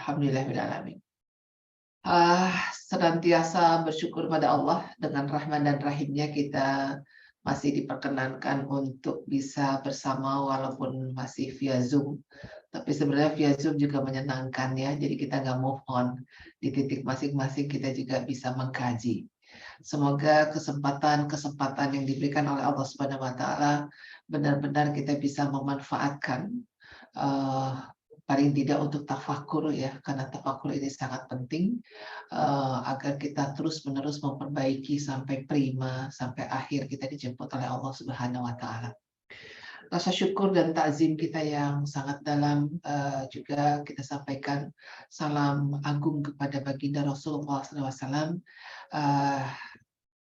Alhamdulillahirrahmanirrahim. Senantiasa bersyukur pada Allah dengan rahman dan rahimnya kita masih diperkenankan untuk bisa bersama walaupun masih via Zoom. Tapi sebenarnya via Zoom juga menyenangkan ya, jadi kita nggak move on. Di titik masing-masing kita juga bisa mengkaji. Semoga kesempatan-kesempatan yang diberikan oleh Allah Subhanahu wa Ta'ala benar-benar kita bisa memanfaatkan, paling tidak untuk tafakur ya, karena tafakur ini sangat penting agar kita terus-menerus memperbaiki sampai prima, sampai akhir kita dijemput oleh Allah Subhanahu wa Ta'ala. Rasa syukur dan takzim kita yang sangat dalam juga kita sampaikan salam agung kepada baginda Rasulullah SAW,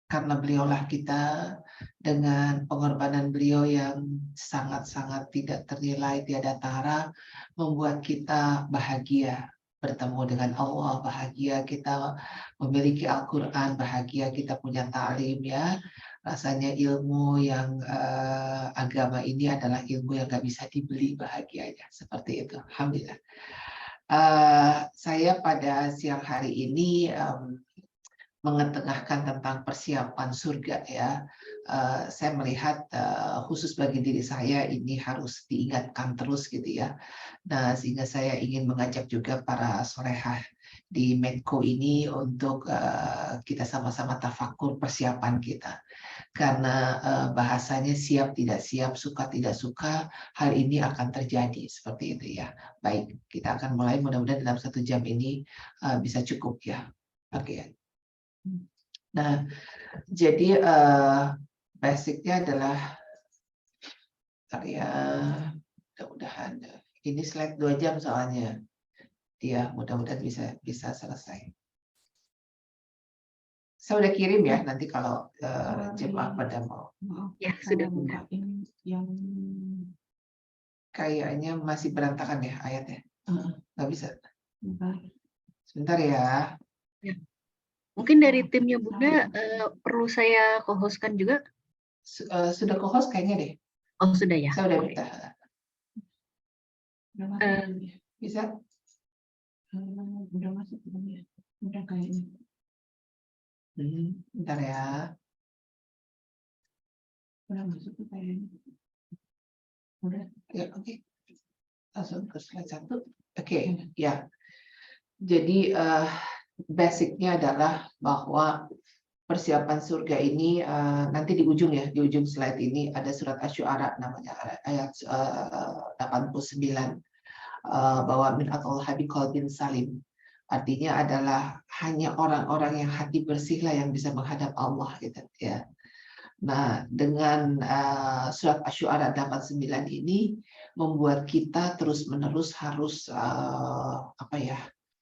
karena beliaulah kita dengan pengorbanan beliau yang sangat-sangat tidak ternilai, tiada tara, membuat kita bahagia bertemu dengan Allah, bahagia kita memiliki Al-Quran, bahagia kita punya ta'lim ya. Rasanya ilmu yang agama ini adalah ilmu yang gak bisa dibeli bahagianya, seperti itu. Alhamdulillah. Saya pada siang hari ini mengetengahkan tentang persiapan surga ya. Saya melihat khusus bagi diri saya ini harus diingatkan terus gitu ya. Nah, sehingga saya ingin mengajak juga para solehah di Medco ini untuk kita sama-sama tafakur persiapan kita. Karena bahasanya siap tidak siap, suka tidak suka, hal ini akan terjadi seperti itu ya. Baik, kita akan mulai, mudah-mudahan dalam 1 jam ini bisa cukup ya. Oke. Nah, jadi basicnya adalah ya, mudah-mudahan ini slide 2 jam soalnya. Ya, mudah-mudahan bisa selesai. Saya udah kirim ya, nanti kalau jemaah pada mau. Ya, sudah buka. Yang Kayaknya masih berantakan ya ayatnya. Nggak bisa. Sebentar ya. Ya. Mungkin dari timnya Bunda perlu saya co-hostkan juga? Sudah co-host kayaknya deh. Oh, sudah ya. Saya udah minta. Bisa? udah masuk belum ya? Udah kayaknya. Bentar ya. Udah masuk tuh kayaknya. Udah. Ya, oke. Langsung ke slide 1. Oke, ya. Jadi basicnya adalah bahwa persiapan surga ini nanti di ujung ya, di ujung slide ini ada surat Asy-Syu'ara namanya ayat 89 bahwa min atallaha biqalbin salim. Artinya adalah hanya orang-orang yang hati bersihlah yang bisa menghadap Allah gitu ya. Nah, dengan surat Asy-Syu'ara 89 ini membuat kita terus-menerus harus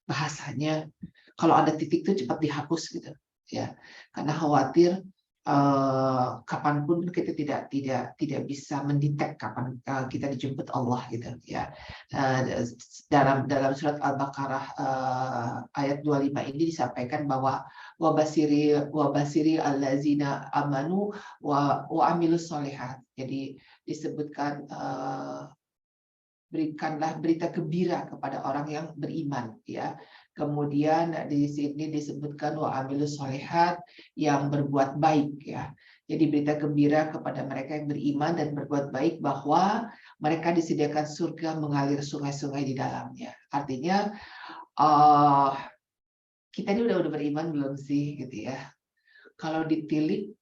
bahasanya kalau ada titik itu cepat dihapus gitu ya, karena khawatir kapanpun kita tidak bisa mendetek kapan kita dijemput Allah gitu ya. Dalam surat Al-Baqarah ayat 25 ini disampaikan bahwa wabasiri allazina amanu wa amilus solihat. Jadi disebutkan berikanlah berita gembira kepada orang yang beriman ya. Kemudian di sini disebutkan wa amilus solihat, yang berbuat baik ya. Jadi berita gembira kepada mereka yang beriman dan berbuat baik bahwa mereka disediakan surga mengalir sungai-sungai di dalamnya. Artinya kita ini udah beriman belum sih gitu ya. Kalau ditilik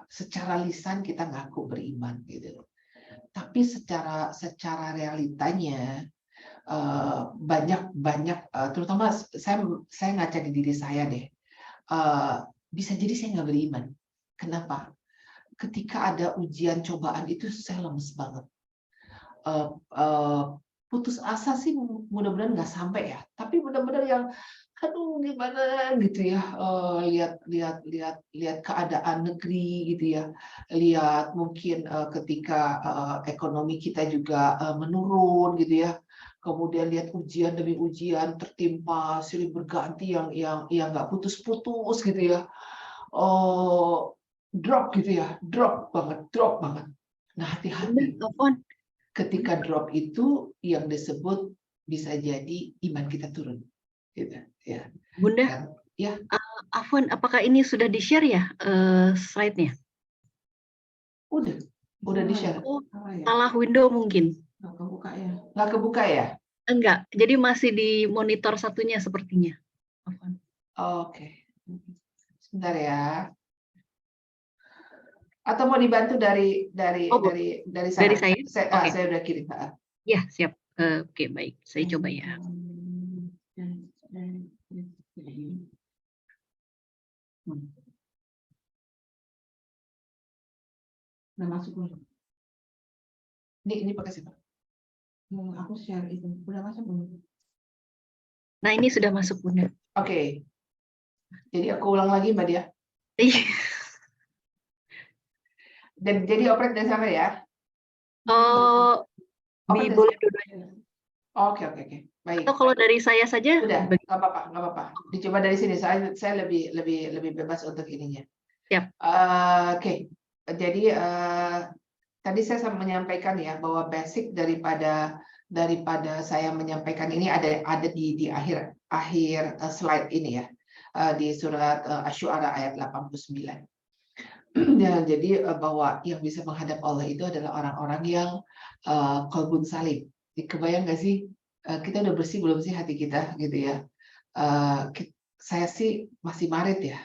secara lisan kita ngaku beriman gitu. Tapi secara realitanya banyak terutama saya ngaca di diri saya deh, bisa jadi saya nggak beriman. Kenapa? Ketika ada ujian cobaan itu saya lemes banget. Putus asa sih mudah-mudahan nggak sampai ya, tapi benar-benar yang aduh gimana gitu ya, lihat keadaan negeri gitu ya, lihat mungkin ketika ekonomi kita juga menurun gitu ya, kemudian lihat ujian demi ujian tertimpa silih berganti yang nggak putus-putus gitu ya, drop gitu ya, drop banget. Nah hati-hati ketika drop itu yang disebut bisa jadi iman kita turun, gitu ya. Bunda, Kan, ya. Afwan, apakah ini sudah di-share ya slide-nya? Udah di-share. Oh, Apa ya? salah window mungkin. Nggak kebuka ya? Nggak kebuka ya? Enggak, jadi masih di monitor satunya sepertinya. Afwan. Oke. Sebentar ya. Atau mau dibantu dari Oh, sana? dari saya? Oke. Saya udah kirim. Ya, siap. Oke, baik. Saya coba ya. Udah masuk belum? Ini pakai siapa? Aku share itu. Udah masuk belum? Nah, ini sudah masuk, Bunda. Oke. Jadi aku ulang lagi, Mbak Dia. Iya. Jadi operate dari sana ya? Oh, boleh dua-duanya. Oke. Baik. Atau kalau dari saya saja? Udah, nggak apa-apa. Dicoba dari sini. Saya lebih bebas untuk ininya. Siap. Oke. Jadi tadi saya menyampaikan ya bahwa basic daripada saya menyampaikan ini ada di akhir slide ini ya, di surat Asy-Syu'ara ayat 89. Ya, jadi bahwa yang bisa menghadap Allah itu adalah orang-orang yang qalbun salim. Kebayang nggak sih kita udah bersih belum sih hati kita gitu ya? Saya sih masih marit ya,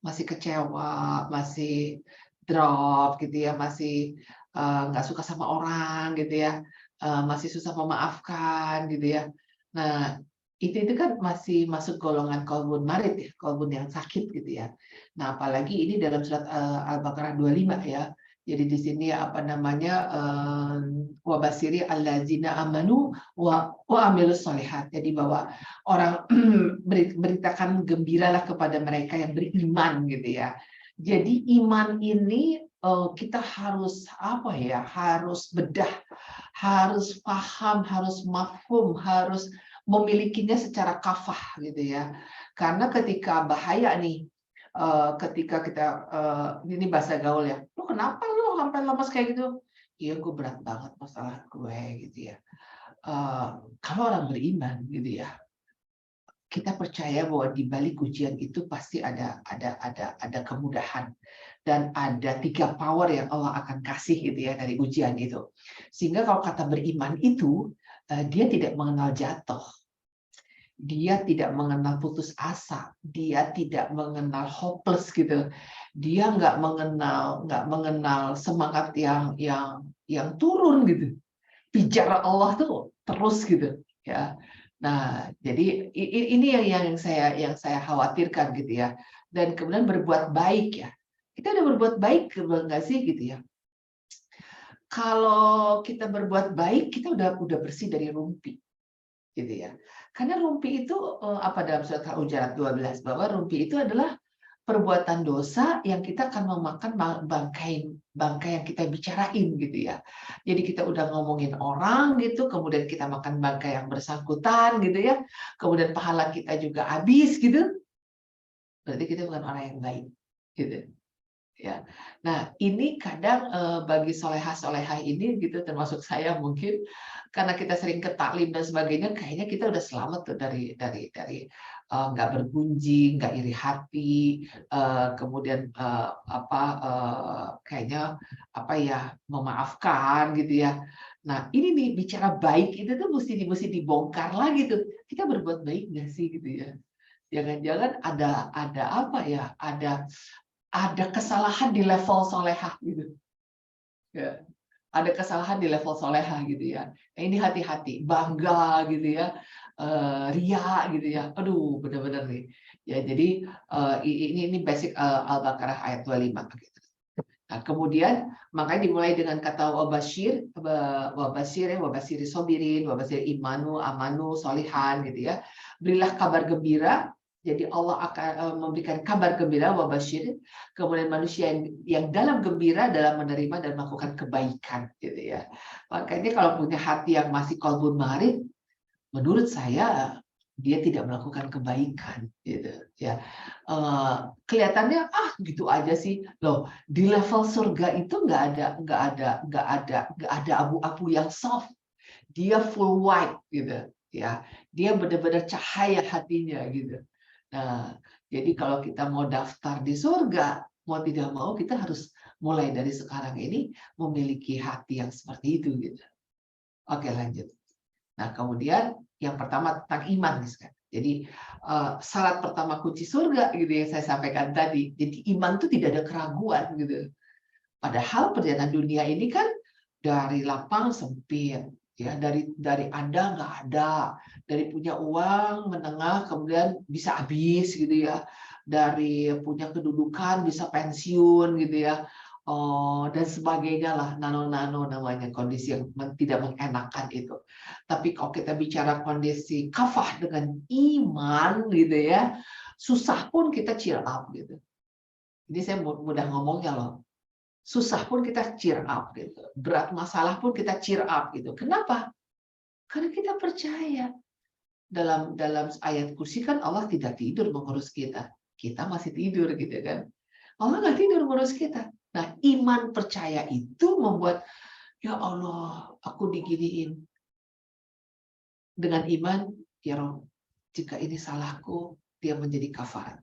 masih kecewa, masih drop gitu ya, masih nggak suka sama orang gitu ya, masih susah memaafkan gitu ya. Nah, itu kan masih masuk golongan qalbun marid ya, qalbun yang sakit gitu ya. Nah, apalagi ini dalam surat Al-Baqarah 25 ya. Jadi di sini apa namanya, wabasiri allazina amanu wa amilus solihat. Jadi bahwa orang beritakan gembiralah kepada mereka yang beriman gitu ya. Jadi iman ini kita harus apa ya? Harus bedah, harus paham, harus mafhum, harus memilikinya secara kafah gitu ya. Karena ketika bahaya nih, ketika kita ini bahasa gaul ya, lu kenapa lu sampai lemas kayak gitu? Iya, gue berat banget masalah gue gitu ya. Kalau orang beriman gitu ya, kita percaya bahwa di balik ujian itu pasti ada kemudahan dan ada 3 power yang Allah akan kasih gitu ya dari ujian itu. Sehingga kalau kata beriman itu dia tidak mengenal jatuh. Dia tidak mengenal putus asa, dia tidak mengenal hopeless gitu. Dia nggak mengenal semangat yang turun gitu. Bicara Allah tuh terus gitu ya. Nah, jadi ini yang saya khawatirkan gitu ya. Dan kemudian berbuat baik ya. Kita udah berbuat baik nggak sih gitu ya. Kalau kita berbuat baik, kita udah bersih dari rumpi gitu ya. Karena rumpi itu apa dalam surat Al-Hujurat 12 bahwa rumpi itu adalah perbuatan dosa yang kita akan memakan bangkai yang kita bicarain gitu ya. Jadi kita udah ngomongin orang gitu, kemudian kita makan bangkai yang bersangkutan gitu ya. Kemudian pahala kita juga habis gitu. Berarti kita bukan orang yang baik gitu. Ya. Nah, ini kadang bagi solehah-solehah ini gitu termasuk saya mungkin karena kita sering ke taklim dan sebagainya kayaknya kita udah selamat tuh dari nggak bergunjing, nggak iri hati, kemudian kayaknya apa ya memaafkan gitu ya. Nah, ini nih bicara baik itu tuh mesti dibongkar lagi tuh. Kita berbuat baik nggak sih gitu ya? Jangan-jangan ada apa ya? Ada kesalahan di level solehah gitu ya, ada kesalahan di level solehah gitu ya. Nah, ini hati-hati, bangga gitu ya, ria gitu ya, aduh benar-benar nih ya. Jadi ini basic Al-Baqarah ayat 25 gitu. Nah, kemudian makanya dimulai dengan kata wabashir sobirin, wabashir imanu, amanu, solihan gitu ya. Berilah kabar gembira. Jadi Allah akan memberikan kabar gembira wabashir, kemudian manusia yang dalam gembira dalam menerima dan melakukan kebaikan gitu ya. Makanya kalau punya hati yang masih qalbun marid, menurut saya dia tidak melakukan kebaikan gitu ya. Kelihatannya gitu aja sih loh. Di level surga itu nggak ada abu-abu yang soft, dia full white gitu. ya. Dia benar-benar cahaya hatinya gitu. Nah, jadi kalau kita mau daftar di surga, mau tidak mau kita harus mulai dari sekarang ini memiliki hati yang seperti itu gitu. Oke, lanjut. Nah, kemudian yang pertama tentang iman, kan. Jadi syarat pertama kunci surga gitu yang saya sampaikan tadi. Jadi iman itu tidak ada keraguan gitu. Padahal perjalanan dunia ini kan dari lapang sempit, ya, dari ada nggak ada, dari punya uang menengah kemudian bisa habis gitu ya, dari punya kedudukan bisa pensiun gitu ya, dan sebagainya lah, nano-nano namanya kondisi yang tidak mengenakan itu. Tapi kalau kita bicara kondisi kafah dengan iman gitu ya, susah pun kita cheer up gitu. Ini saya mudah ngomongnya loh. Susah pun kita cheer up gitu. Berat masalah pun kita cheer up gitu. Kenapa? Karena kita percaya. Dalam ayat kursi kan Allah tidak tidur mengurus kita. Kita masih tidur gitu kan. Allah nggak tidur mengurus kita. Nah, iman percaya itu membuat, ya Allah, aku diginiin. Dengan iman, ya Rob, jika ini salahku, dia menjadi kafarat.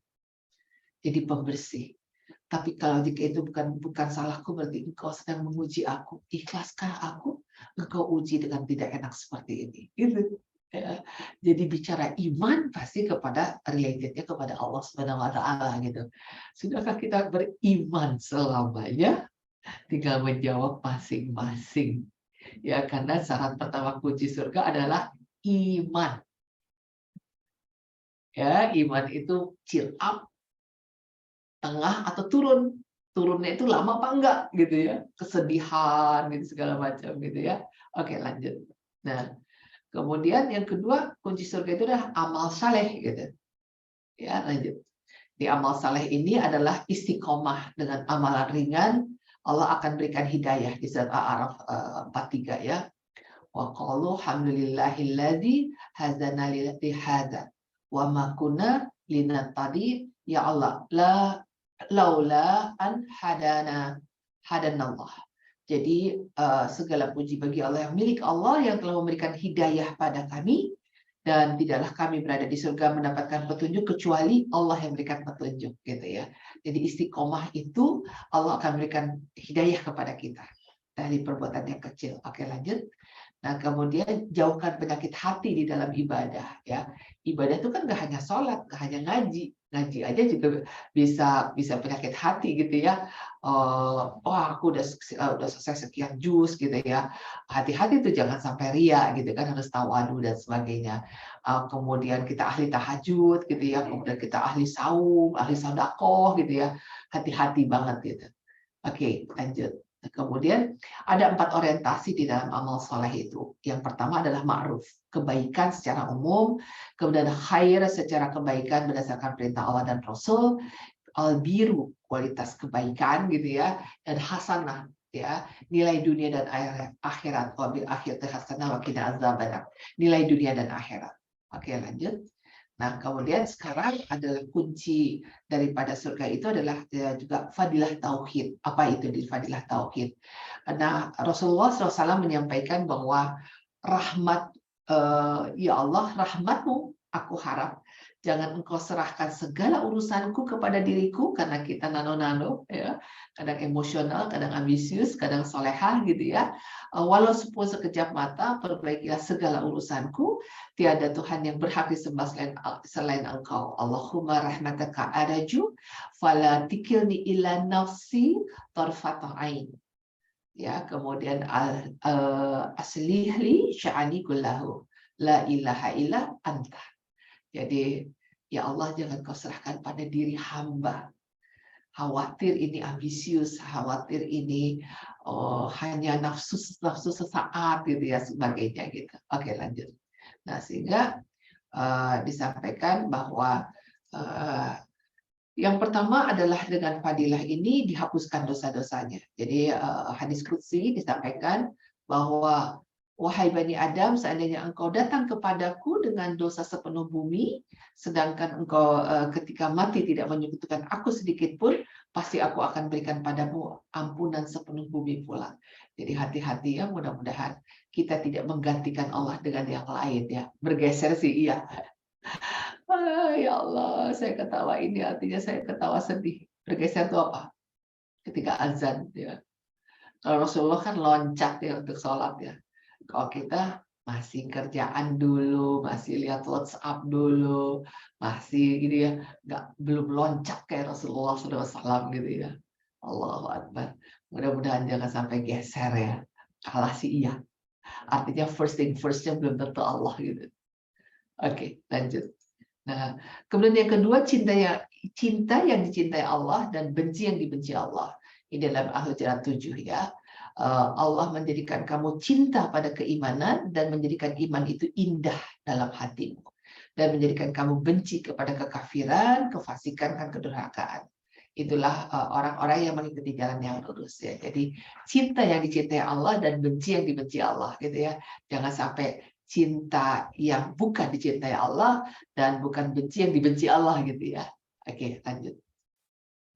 Jadi pembersih. Tapi kalau jika itu bukan salahku, berarti engkau sedang menguji aku. Ikhlaskah aku? Engkau uji dengan tidak enak seperti ini. Gitu. Ya. Jadi bicara iman pasti kepada relatednya kepada Allah Subhanahu Wa Taala gitu. Sudahkah kita beriman selamanya? Tinggal menjawab masing-masing. Ya, karena syarat pertama kunci surga adalah iman. Ya, iman itu cheer up, tengah atau turun. Turunnya itu lama apa enggak gitu ya, kesedihan gitu segala macam gitu ya. Oke, lanjut. Nah, kemudian yang kedua kunci surga itu adalah amal saleh gitu ya. Lanjut, di amal saleh ini adalah istiqomah dengan amalan ringan. Allah akan berikan hidayah di surat Al-A'raf 43 ya. Wa qalu alhamdulillahilladzi hadzana li hadza wa ma kunna linahtadi ya Allah laula an hadanallah. Jadi segala puji bagi Allah, yang milik Allah yang telah memberikan hidayah pada kami, dan tidaklah kami berada di surga mendapatkan petunjuk kecuali Allah yang memberikan petunjuk gitu ya. Jadi istiqomah itu Allah akan memberikan hidayah kepada kita dari perbuatan yang kecil. Oke, lanjut. Nah, kemudian jauhkan penyakit hati di dalam ibadah ya. Ibadah itu kan nggak hanya sholat, nggak hanya ngaji. Ngaji aja juga bisa penyakit hati gitu ya. Aku udah selesai sekian juz gitu ya. Hati-hati tuh jangan sampai ria gitu kan, harus tawadu dan sebagainya. Kemudian kita ahli tahajud gitu ya, kemudian kita ahli saum, ahli sedekah gitu ya. Hati-hati banget gitu. Oke, lanjut. Kemudian ada 4 orientasi di dalam amal soleh itu. Yang pertama adalah ma'ruf, kebaikan secara umum. Kemudian khair, secara kebaikan berdasarkan perintah Allah dan Rasul. Al-biru, kualitas kebaikan gitu ya. Dan hasanah, ya, nilai dunia dan akhirat. Wabil akhirati hasanah wa qina adzabannar. Nilai dunia dan akhirat. Oke, lanjut. Nah, kemudian sekarang adalah kunci daripada surga itu adalah juga fadilah tauhid. Apa itu di fadilah tauhid? Nah, Rasulullah SAW menyampaikan bahwa rahmat, ya Allah, rahmatmu aku harap. Jangan engkau serahkan segala urusanku kepada diriku, karena kita nano-nano, ya, kadang emosional, kadang ambisius, kadang solehah gitu ya. Walau sepuluh sekejap mata, perbaikilah segala urusanku. Tiada Tuhan yang berhak disembah selain engkau. Allahumma rahmataka araju, fala tikilni ila nafsi tarfata ain. Ya, kemudian aslihli sya'ani kullahu, la ilaha illa anta. Jadi, ya Allah, jangan kau serahkan pada diri hamba. Khawatir ini ambisius, khawatir ini hanya nafsu sesaat gitu ya, sebagainya gitu. Oke, lanjut. Nah, sehingga disampaikan bahwa yang pertama adalah dengan fadilah ini dihapuskan dosa-dosanya. Jadi hadis qudsi disampaikan bahwa wahai Bani Adam, seandainya engkau datang kepadaku dengan dosa sepenuh bumi, sedangkan engkau ketika mati tidak menyekutukan aku sedikit pun, pasti aku akan berikan padamu ampunan sepenuh bumi pula. Jadi hati-hati ya, mudah-mudahan kita tidak menggantikan Allah dengan yang lain ya. Bergeser sih iya. Ya Allah, saya ketawa ini artinya saya ketawa sedih. Bergeser itu apa? Ketika azan ya. Kalau Rasulullah kan loncat ya untuk sholat ya. Kalau kita masih kerjaan dulu, masih lihat WhatsApp dulu, masih gitu ya, belum loncat kayak Rasulullah SAW gitu ya. Allahu Akbar. Mudah-mudahan jangan sampai geser ya. Kalah sih iya. Artinya first thing first-nya belum tentu Allah gitu. Oke, lanjut. Nah, kemudian yang kedua cinta yang dicintai Allah dan benci yang dibenci Allah. Ini dalam Al-Hujurat 7 ya. Allah menjadikan kamu cinta pada keimanan dan menjadikan iman itu indah dalam hatimu. Dan menjadikan kamu benci kepada kekafiran, kefasikan, dan kedurhakaan. Itulah orang-orang yang mengikuti jalan yang lurus ya. Jadi cinta yang dicintai Allah dan benci yang dibenci Allah gitu ya. Jangan sampai cinta yang bukan dicintai Allah dan bukan benci yang dibenci Allah gitu ya. Oke, lanjut.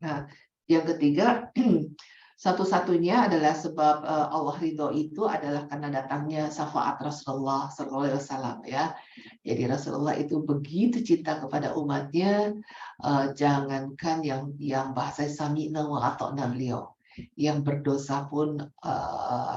Nah, yang ketiga, satu-satunya adalah sebab Allah ridho itu adalah karena datangnya syafaat Rasulullah SAW ya. Jadi Rasulullah itu begitu cinta kepada umatnya, jangankan yang bahasa sami'na wa ata'na beliau. Yang berdosa pun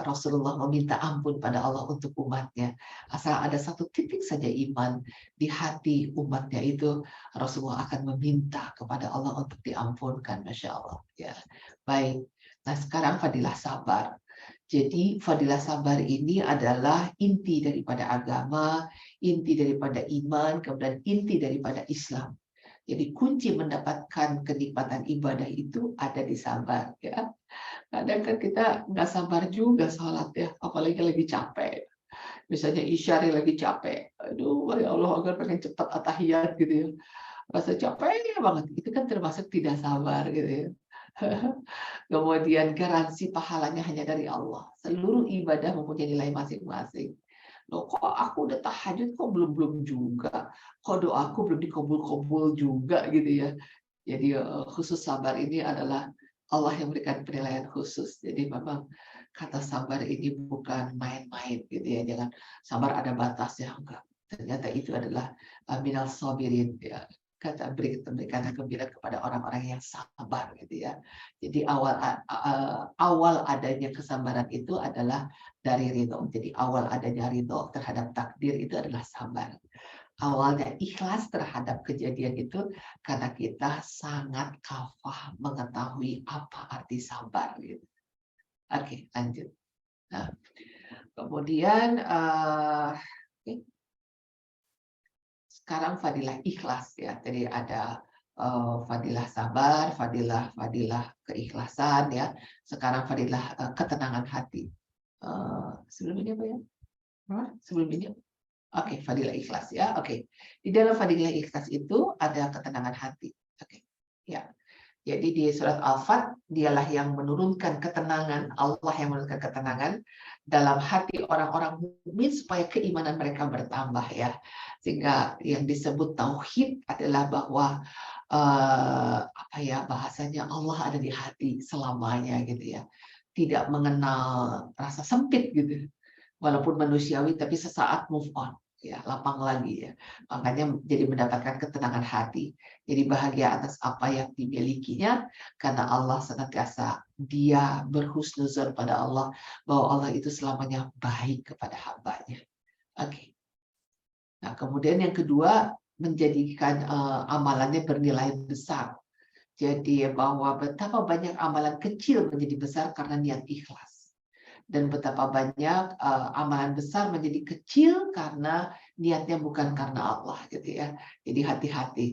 Rasulullah meminta ampun pada Allah untuk umatnya. Asal ada satu titik saja iman di hati umatnya itu, Rasulullah akan meminta kepada Allah untuk diampunkan. Masya Allah. Ya, baik. Nah sekarang fadilah sabar. Jadi fadilah sabar ini adalah inti daripada agama, inti daripada iman, kemudian inti daripada Islam. Jadi kunci mendapatkan kenikmatan ibadah itu ada di sabar ya. Kadang kan kita nggak sabar juga sholat ya, apalagi lagi capek. Misalnya Isya lagi capek, aduh ya Allah agar pengen cepat atahiyat gitu ya. Rasa capek banget, itu kan termasuk tidak sabar gitu ya. Kemudian garansi pahalanya hanya dari Allah. Seluruh ibadah mempunyai nilai masing-masing. Loh, kok aku udah tahajud kok belum juga, kok doaku belum dikabul-kabul juga gitu ya. Jadi khusus sabar ini adalah Allah yang memberikan penilaian khusus. Jadi memang kata sabar ini bukan main-main gitu ya. Jangan sabar ada batasnya, enggak. Ternyata itu adalah minal sabirin ya. Kata berikan gembira kepada orang-orang yang sabar gitu ya. Jadi awal adanya kesabaran itu adalah dari ridho. Jadi awal adanya ridho terhadap takdir itu adalah sabar. Awalnya ikhlas terhadap kejadian itu karena kita sangat kafah mengetahui apa arti sabar gitu. Oke, lanjut. Nah, kemudian sekarang fadilah ikhlas ya. Jadi ada fadilah sabar, fadilah keikhlasan ya. Sekarang fadilah ketenangan hati. Sebelum ini apa ya? Sebelum ini oke, fadilah ikhlas ya. Oke. Di dalam fadilah ikhlas itu ada ketenangan hati. Oke. Ya. Jadi di surat Al-Fat dialah yang menurunkan ketenangan, Allah yang menurunkan ketenangan dalam hati orang-orang mukmin supaya keimanan mereka bertambah ya. Sehingga yang disebut tauhid adalah bahwa apa ya bahasanya Allah ada di hati selamanya gitu ya. Tidak mengenal rasa sempit gitu. Walaupun manusiawi tapi sesaat move on ya, lapang lagi ya. Makanya jadi mendapatkan ketenangan hati. Jadi bahagia atas apa yang dimilikinya karena Allah senantiasa dia berhusnuzon pada Allah bahwa Allah itu selamanya baik kepada hambanya. Oke. Nah, kemudian yang kedua menjadikan amalannya bernilai besar. Jadi bahwa betapa banyak amalan kecil menjadi besar karena niat ikhlas. Dan betapa banyak amalan besar menjadi kecil karena niatnya bukan karena Allah gitu ya. Jadi hati-hati.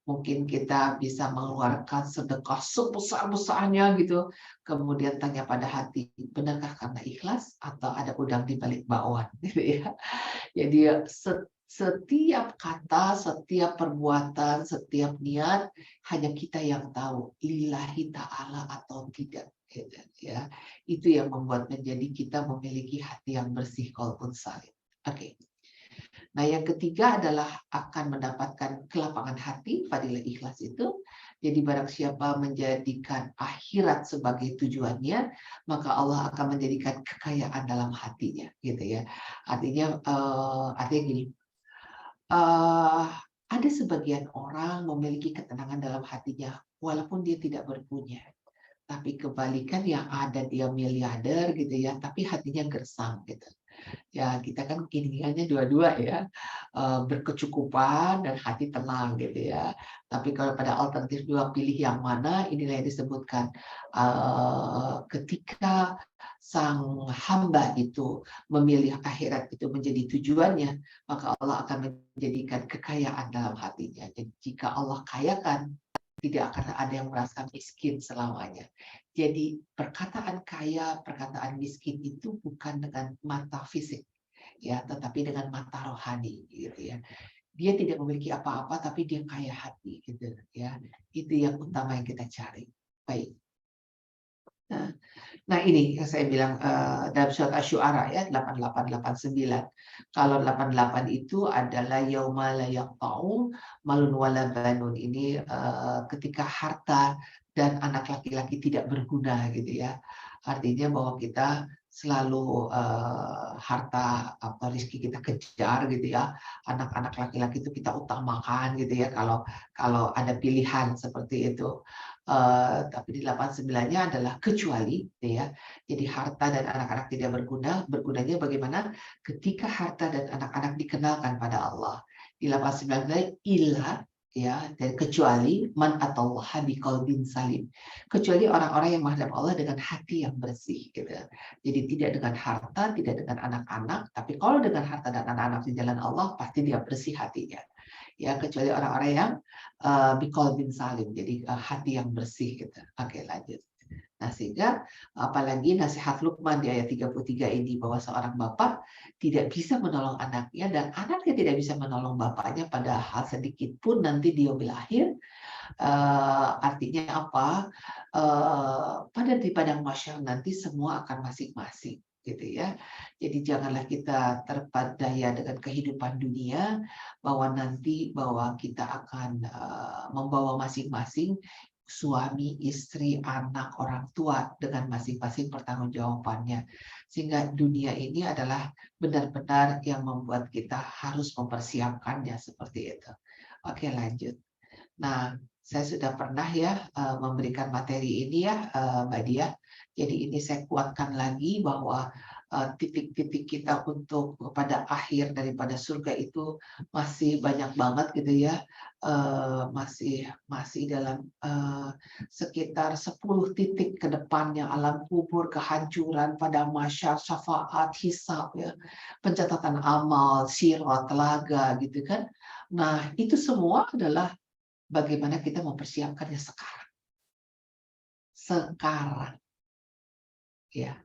Mungkin kita bisa mengeluarkan sedekah sebesar-besarnya gitu. Kemudian tanya pada hati, benarkah karena ikhlas atau ada udang di balik bakwan gitu ya. Jadi setiap kata, setiap perbuatan, setiap niat hanya kita yang tahu lillahi ta'ala atau tidak. Ya, itu yang membuat menjadi kita memiliki hati yang bersih qalbun salim. Oke. Nah, yang ketiga adalah akan mendapatkan kelapangan hati, fadilah ikhlas itu Jadi barang siapa menjadikan akhirat sebagai tujuannya, maka Allah akan menjadikan kekayaan dalam hatinya, gitu ya. Artinya gini, ada sebagian orang memiliki ketenangan dalam hatinya, walaupun dia tidak berpunya. Tapi kebalikan yang ada dia miliarder gitu ya, tapi hatinya gersang gitu. Ya kita kan keinginannya dua-dua ya, berkecukupan dan hati tenang gitu ya. Tapi kalau pada alternatif dua, pilih yang mana, inilah yang disebutkan ketika sang hamba itu memilih akhirat itu menjadi tujuannya, maka Allah akan menjadikan kekayaan dalam hatinya. Jadi jika Allah kayakan, tidak akan ada yang merasa miskin selamanya. Jadi perkataan kaya, perkataan miskin itu bukan dengan mata fisik, ya, tetapi dengan mata rohani, gitu ya. Dia tidak memiliki apa-apa, tapi dia kaya hati, gitu ya. Itu yang utama yang kita cari. Baik. Nah ini yang saya bilang dalam surat Asy-Syu'ara ya 8889. Kalau 88 itu adalah yauma la yaqta'u malun wala banun. Ini ketika harta dan anak laki-laki tidak berguna gitu ya. Artinya bahwa kita selalu harta atau rezeki kita kejar gitu ya. Anak-anak laki-laki itu kita utamakan gitu ya kalau ada pilihan seperti itu. Tapi di 89-nya adalah kecuali ya. Jadi harta dan anak-anak tidak berguna. Bergunanya bagaimana? Ketika harta dan anak-anak dikenalkan pada Allah. Di 89-nya illa ya, dan kecuali man atallaha biqalbin salim. Kecuali orang-orang yang menghadap Allah dengan hati yang bersih gitu. Jadi tidak dengan harta, tidak dengan anak-anak, tapi kalau dengan harta dan anak-anak di jalan Allah pasti dia bersih hatinya. Ya, kecuali orang-orang yang biqalbin salim, jadi hati yang bersih gitu. Oke, lanjut. Nah, sehingga apalagi nasihat Luqman di ayat 33 ini bahwa seorang bapak tidak bisa menolong anaknya dan anaknya tidak bisa menolong bapaknya pada hal sedikit pun nanti di yaumil akhir. Artinya apa? Pada di padang mahsyar nanti semua akan masing-masing gitu ya. Jadi janganlah kita terpedaya dengan kehidupan dunia bahwa kita akan membawa masing-masing suami, istri, anak, orang tua dengan masing-masing pertanggungjawabannya. Sehingga dunia ini adalah benar-benar yang membuat kita harus mempersiapkannya seperti itu. Oke, lanjut. Nah, saya sudah pernah ya memberikan materi ini ya Mbak Dia. Jadi ini saya kuatkan lagi bahwa titik-titik kita untuk kepada akhir daripada surga itu masih banyak banget gitu ya. Masih dalam sekitar 10 titik ke depannya, alam kubur, kehancuran, pada mahsyar, syafaat, hisab ya, pencatatan amal, sirat, telaga gitu kan. Nah, itu semua adalah bagaimana kita mempersiapkannya sekarang. Sekarang. Ya.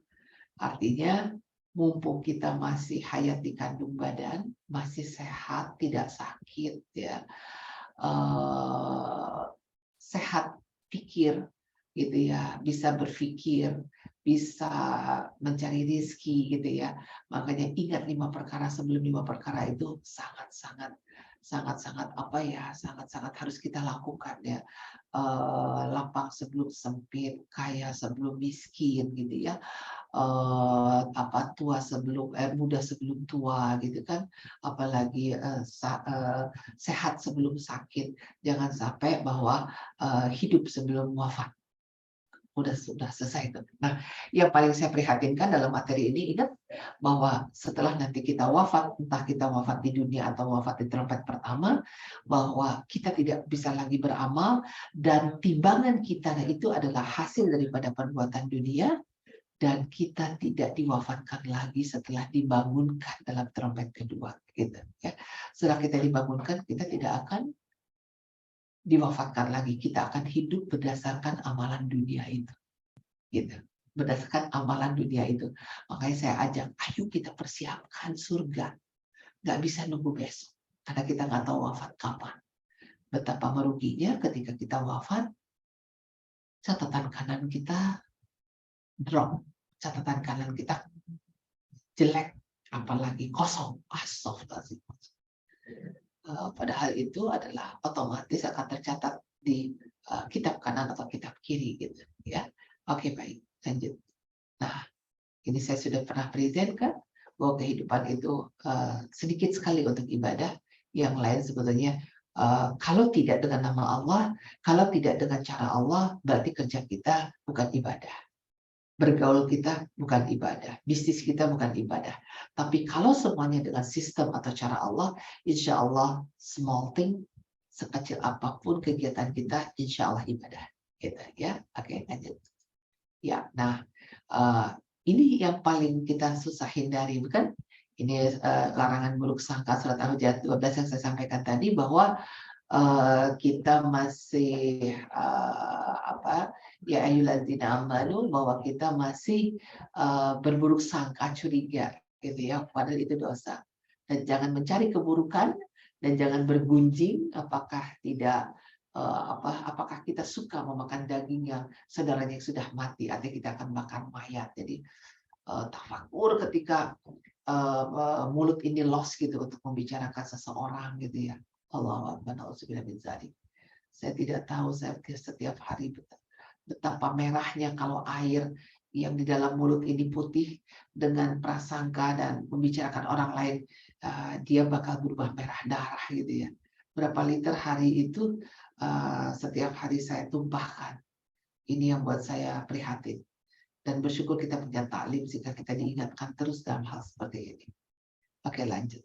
Artinya mumpung kita masih hayat di kandung badan, masih sehat, tidak sakit ya. Sehat pikir gitu ya, bisa berpikir, bisa mencari rezeki gitu ya. Makanya ingat 5 perkara sebelum 5 perkara itu sangat-sangat apa ya, sangat-sangat harus kita lakukan ya. Lapang sebelum sempit, kaya sebelum miskin gitu ya. Muda sebelum tua gitu kan, apalagi sehat sebelum sakit. Jangan sampai bahwa hidup sebelum wafat. Sudah selesai itu. Nah, yang paling saya prihatinkan dalam materi ini, ingat bahwa setelah nanti kita wafat, entah kita wafat di dunia atau wafat di tempat pertama, bahwa kita tidak bisa lagi beramal dan timbangan kita itu adalah hasil daripada perbuatan dunia, dan kita tidak diwafatkan lagi setelah dibangunkan dalam trompet kedua, gitu ya. Setelah kita dibangunkan, kita tidak akan diwafatkan lagi, kita akan hidup berdasarkan amalan dunia itu, gitu. Berdasarkan amalan dunia itu. Makanya saya ajak, ayo kita persiapkan surga. Nggak bisa nunggu besok, karena kita nggak tahu wafat kapan. Betapa meruginya ketika kita wafat, catatan kanan kita drop, catatan kanan kita jelek, apalagi kosong. Padahal itu adalah otomatis akan tercatat di kitab kanan atau kitab kiri gitu ya. Oke, baik, lanjut. Nah, ini saya sudah pernah present kan bahwa kehidupan itu sedikit sekali untuk ibadah, yang lain sebetulnya kalau tidak dengan nama Allah, kalau tidak dengan cara Allah, berarti kerja kita bukan ibadah. Bergaul kita bukan ibadah, bisnis kita bukan ibadah. Tapi kalau semuanya dengan sistem atau cara Allah, insya Allah small thing, sekecil apapun kegiatan kita, insya Allah ibadah. Gitu ya. Oke, lanjut. Ya, nah ini yang paling kita susah hindari, bukan? Ini larangan buruk sangka surat Al-Hujurat 12 yang saya sampaikan tadi, bahwa kita masih ya ayyuhalladzina amanu, bahwa kita masih berburuk sangka, curiga gitu ya, padahal itu dosa. Dan jangan mencari keburukan dan jangan bergunjing apakah apakah kita suka memakan daging yang saudaranya yang sudah mati, artinya kita akan makan mayat. Jadi tafakur ketika mulut ini lost gitu untuk membicarakan seseorang gitu ya. Allah Akbar, na'udzubillah min dzalik. Saya tidak tahu, saya setiap hari betapa merahnya kalau air yang di dalam mulut ini putih dengan prasangka dan membicarakan orang lain, dia bakal berubah merah darah gitu ya. Berapa liter hari itu setiap hari saya tumpahkan. Ini yang buat saya prihatin. Dan bersyukur kita punya taklim sehingga kita diingatkan terus dalam hal seperti ini. Oke, lanjut.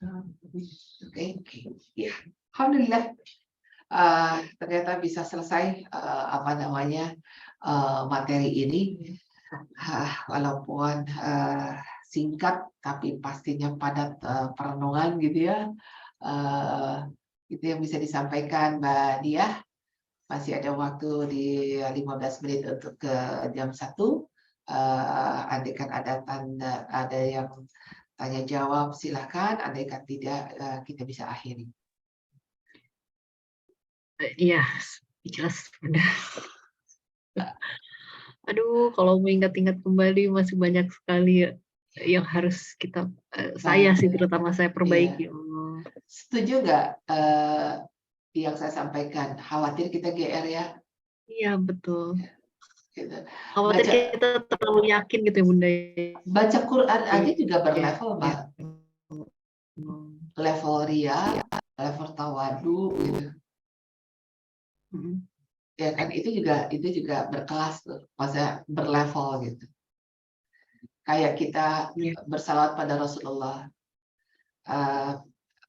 Oke. Ya, alhamdulillah ternyata bisa selesai materi ini, walaupun singkat tapi pastinya padat perenungan gitu ya. Itu yang bisa disampaikan Mbak Diah. Masih ada waktu di 15 menit untuk ke jam 1. Andaikan ada yang tanya jawab silakan, andaikan tidak kita bisa akhiri. Iya, jelas udah. Aduh, kalau mengingat-ingat kembali masih banyak sekali yang harus kita, saya sih terutama saya perbaiki. Iya. Setuju nggak yang saya sampaikan? Khawatir kita GR ya? Iya, betul. Gitu. Khawatir kita terlalu yakin gitu ya Bunda. Baca Quran aja juga berlevel, Mbak. Level ria, level tawadu gitu. Ya kan, itu juga berkelas tuh, maksudnya berlevel gitu. Kayak kita bersalawat pada Rasulullah,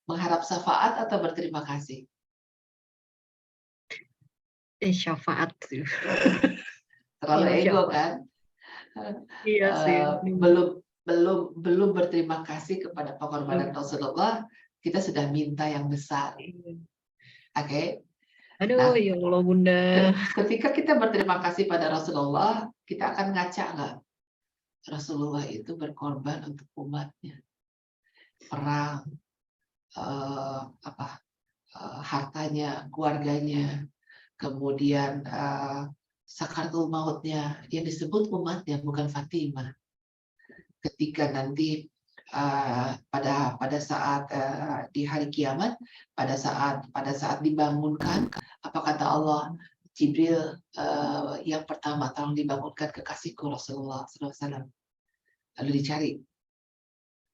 mengharap syafaat atau berterima kasih? Syafaat. Terlalu ego kan? Iya sih. Belum berterima kasih kepada pengorbanan Rasulullah, kita sudah minta yang besar. Oke. Aduh, ya Allah Bunda. Ketika kita berterima kasih pada Rasulullah, kita akan ngaca nggak? Rasulullah itu berkorban untuk umatnya, perang, hartanya, keluarganya, kemudian sakaratul mautnya, yang disebut umatnya bukan Fatimah. Ketika nanti pada saat di hari kiamat, pada saat dibangunkan, apa kata Allah? Jibril yang pertama, tolong dibangunkan kekasihku Rasulullah SAW. Lalu dicari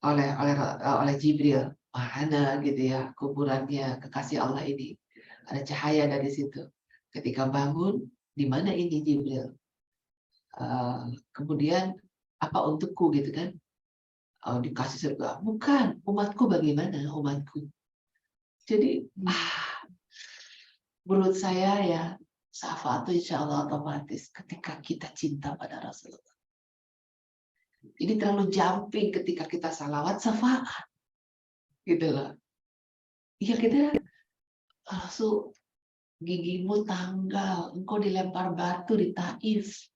oleh Jibril, mana gitu ya kuburannya kekasih Allah ini. Ada cahaya dari situ. Ketika bangun, di mana ini Jibril? Kemudian apa untukku gitu kan? Dikasih surga. Bukan, umatku bagaimana umatku? Jadi menurut saya ya, syafaat itu insya Allah otomatis ketika kita cinta pada Rasulullah. Jadi terlalu jumping ketika kita salawat syafaat. Gitu loh. Iya kita, Rasul, gigimu tanggal, engkau dilempar batu di Taif.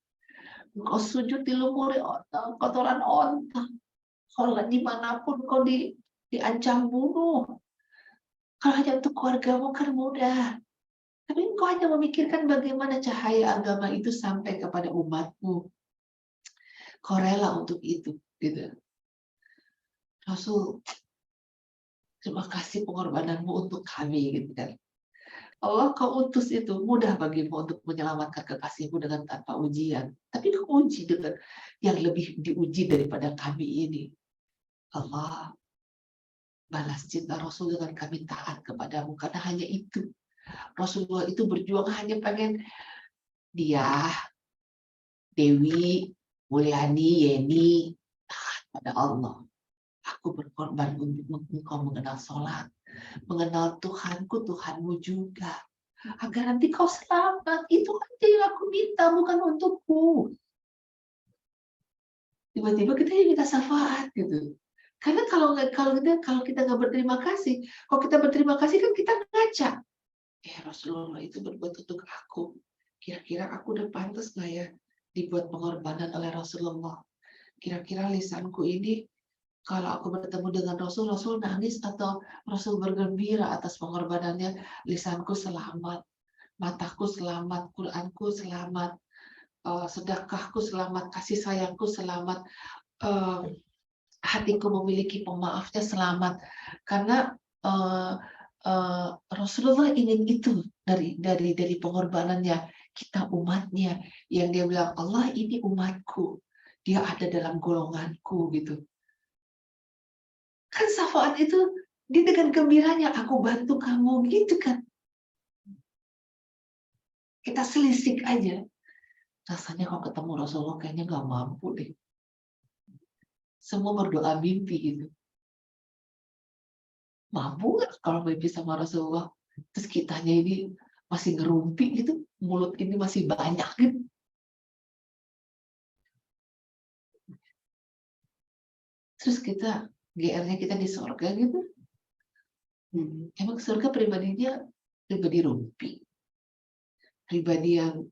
Engkau sujud dilumuri kotoran onta. Kalau dimanapun kau diancam bunuh. Kalau hanya untuk keluargamu kan mudah. Tapi engkau hanya memikirkan bagaimana cahaya agama itu sampai kepada umatmu. Kau rela untuk itu. Gitu. Rasul, terima kasih pengorbananmu untuk kami. Gitu kan. Allah kau utus itu mudah bagimu untuk menyelamatkan kekasihmu dengan tanpa ujian. Tapi kau uji dengan yang lebih diuji daripada kami ini. Allah balas cinta Rasul dengan kami taat kepadamu. Karena hanya itu. Rasulullah itu berjuang hanya pengen dia, Dewi, Mulyani, Yeni, taat pada Allah. Aku berkorban untuk engkau mengenal sholat. Mengenal Tuhanku, Tuhanmu juga. Agar nanti kau selamat. Itu aja yang aku minta, bukan untukku. Tiba-tiba kita minta syafaat gitu. Karena kalau kita nggak berterima kasih, kalau kita berterima kasih kan kita ngaca. Rasulullah itu berbuat untuk aku. Kira-kira aku udah pantas nggak ya dibuat pengorbanan oleh Rasulullah? Kira-kira lisanku ini kalau aku bertemu dengan Rasul, Rasul nangis atau Rasul bergembira atas pengorbanannya? Lisanku selamat, mataku selamat, Quranku selamat, sedekahku selamat, kasih sayangku selamat, hatiku memiliki pemaafnya selamat. Karena Rasulullah ingin itu dari pengorbanannya, kita umatnya, yang dia bilang Allah ini umatku, dia ada dalam golonganku gitu. Kan syafaat itu dia dengan gembiranya, aku bantu kamu gitu kan. Kita selisik aja. Rasanya kalau ketemu Rasulullah kayaknya nggak mampu deh. Semua berdoa mimpi gitu. Mampu nggak kalau mimpi sama Rasulullah? Terus kitanya ini masih ngerumpi gitu, mulut ini masih banyak gitu. Terus kita GR-nya kita di surga gitu. Emang surga pribadinya pribadi rumpi, pribadi yang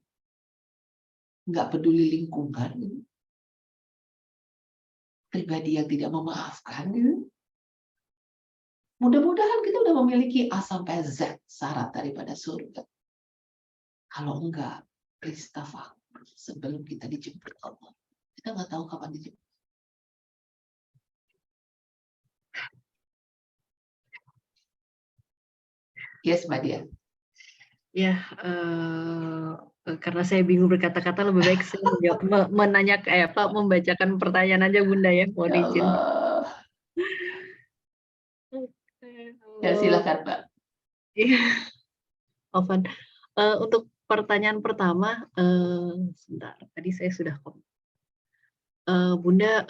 nggak peduli lingkungan, gitu. Pribadi yang tidak memaafkan. Gitu. Mudah-mudahan kita udah memiliki A sampai Z syarat daripada surga. Kalau enggak, please tafakur sebelum kita dijemput Allah. Kita nggak tahu kapan dijemput. Yes, Mbak Dia. Ya, karena saya bingung berkata-kata, lebih baik saya membacakan pertanyaan aja Bunda ya, mohon Ya izin. Allah. Ya silakan Pak. Iya, Ovan. Untuk pertanyaan pertama, sebentar, tadi saya sudah Bunda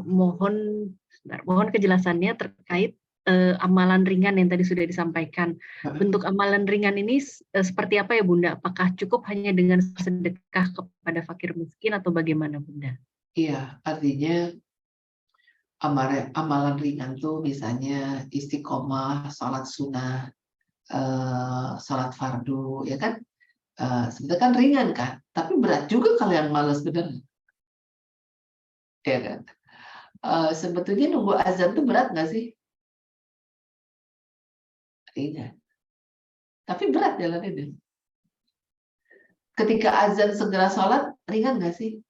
mohon kejelasannya terkait amalan ringan yang tadi sudah disampaikan. Bentuk amalan ringan ini seperti apa ya Bunda? Apakah cukup hanya dengan sedekah kepada fakir miskin atau bagaimana Bunda? Iya, artinya amalan ringan tuh misalnya istiqomah, sholat sunnah, sholat fardu, ya kan? Sebenarnya kan ringan kan, tapi berat juga kalau yang malas bener, ya kan? Sebetulnya nunggu azan tuh berat nggak sih? Ringan, tapi berat jalan ini. Ketika azan segera sholat, ringan nggak sih?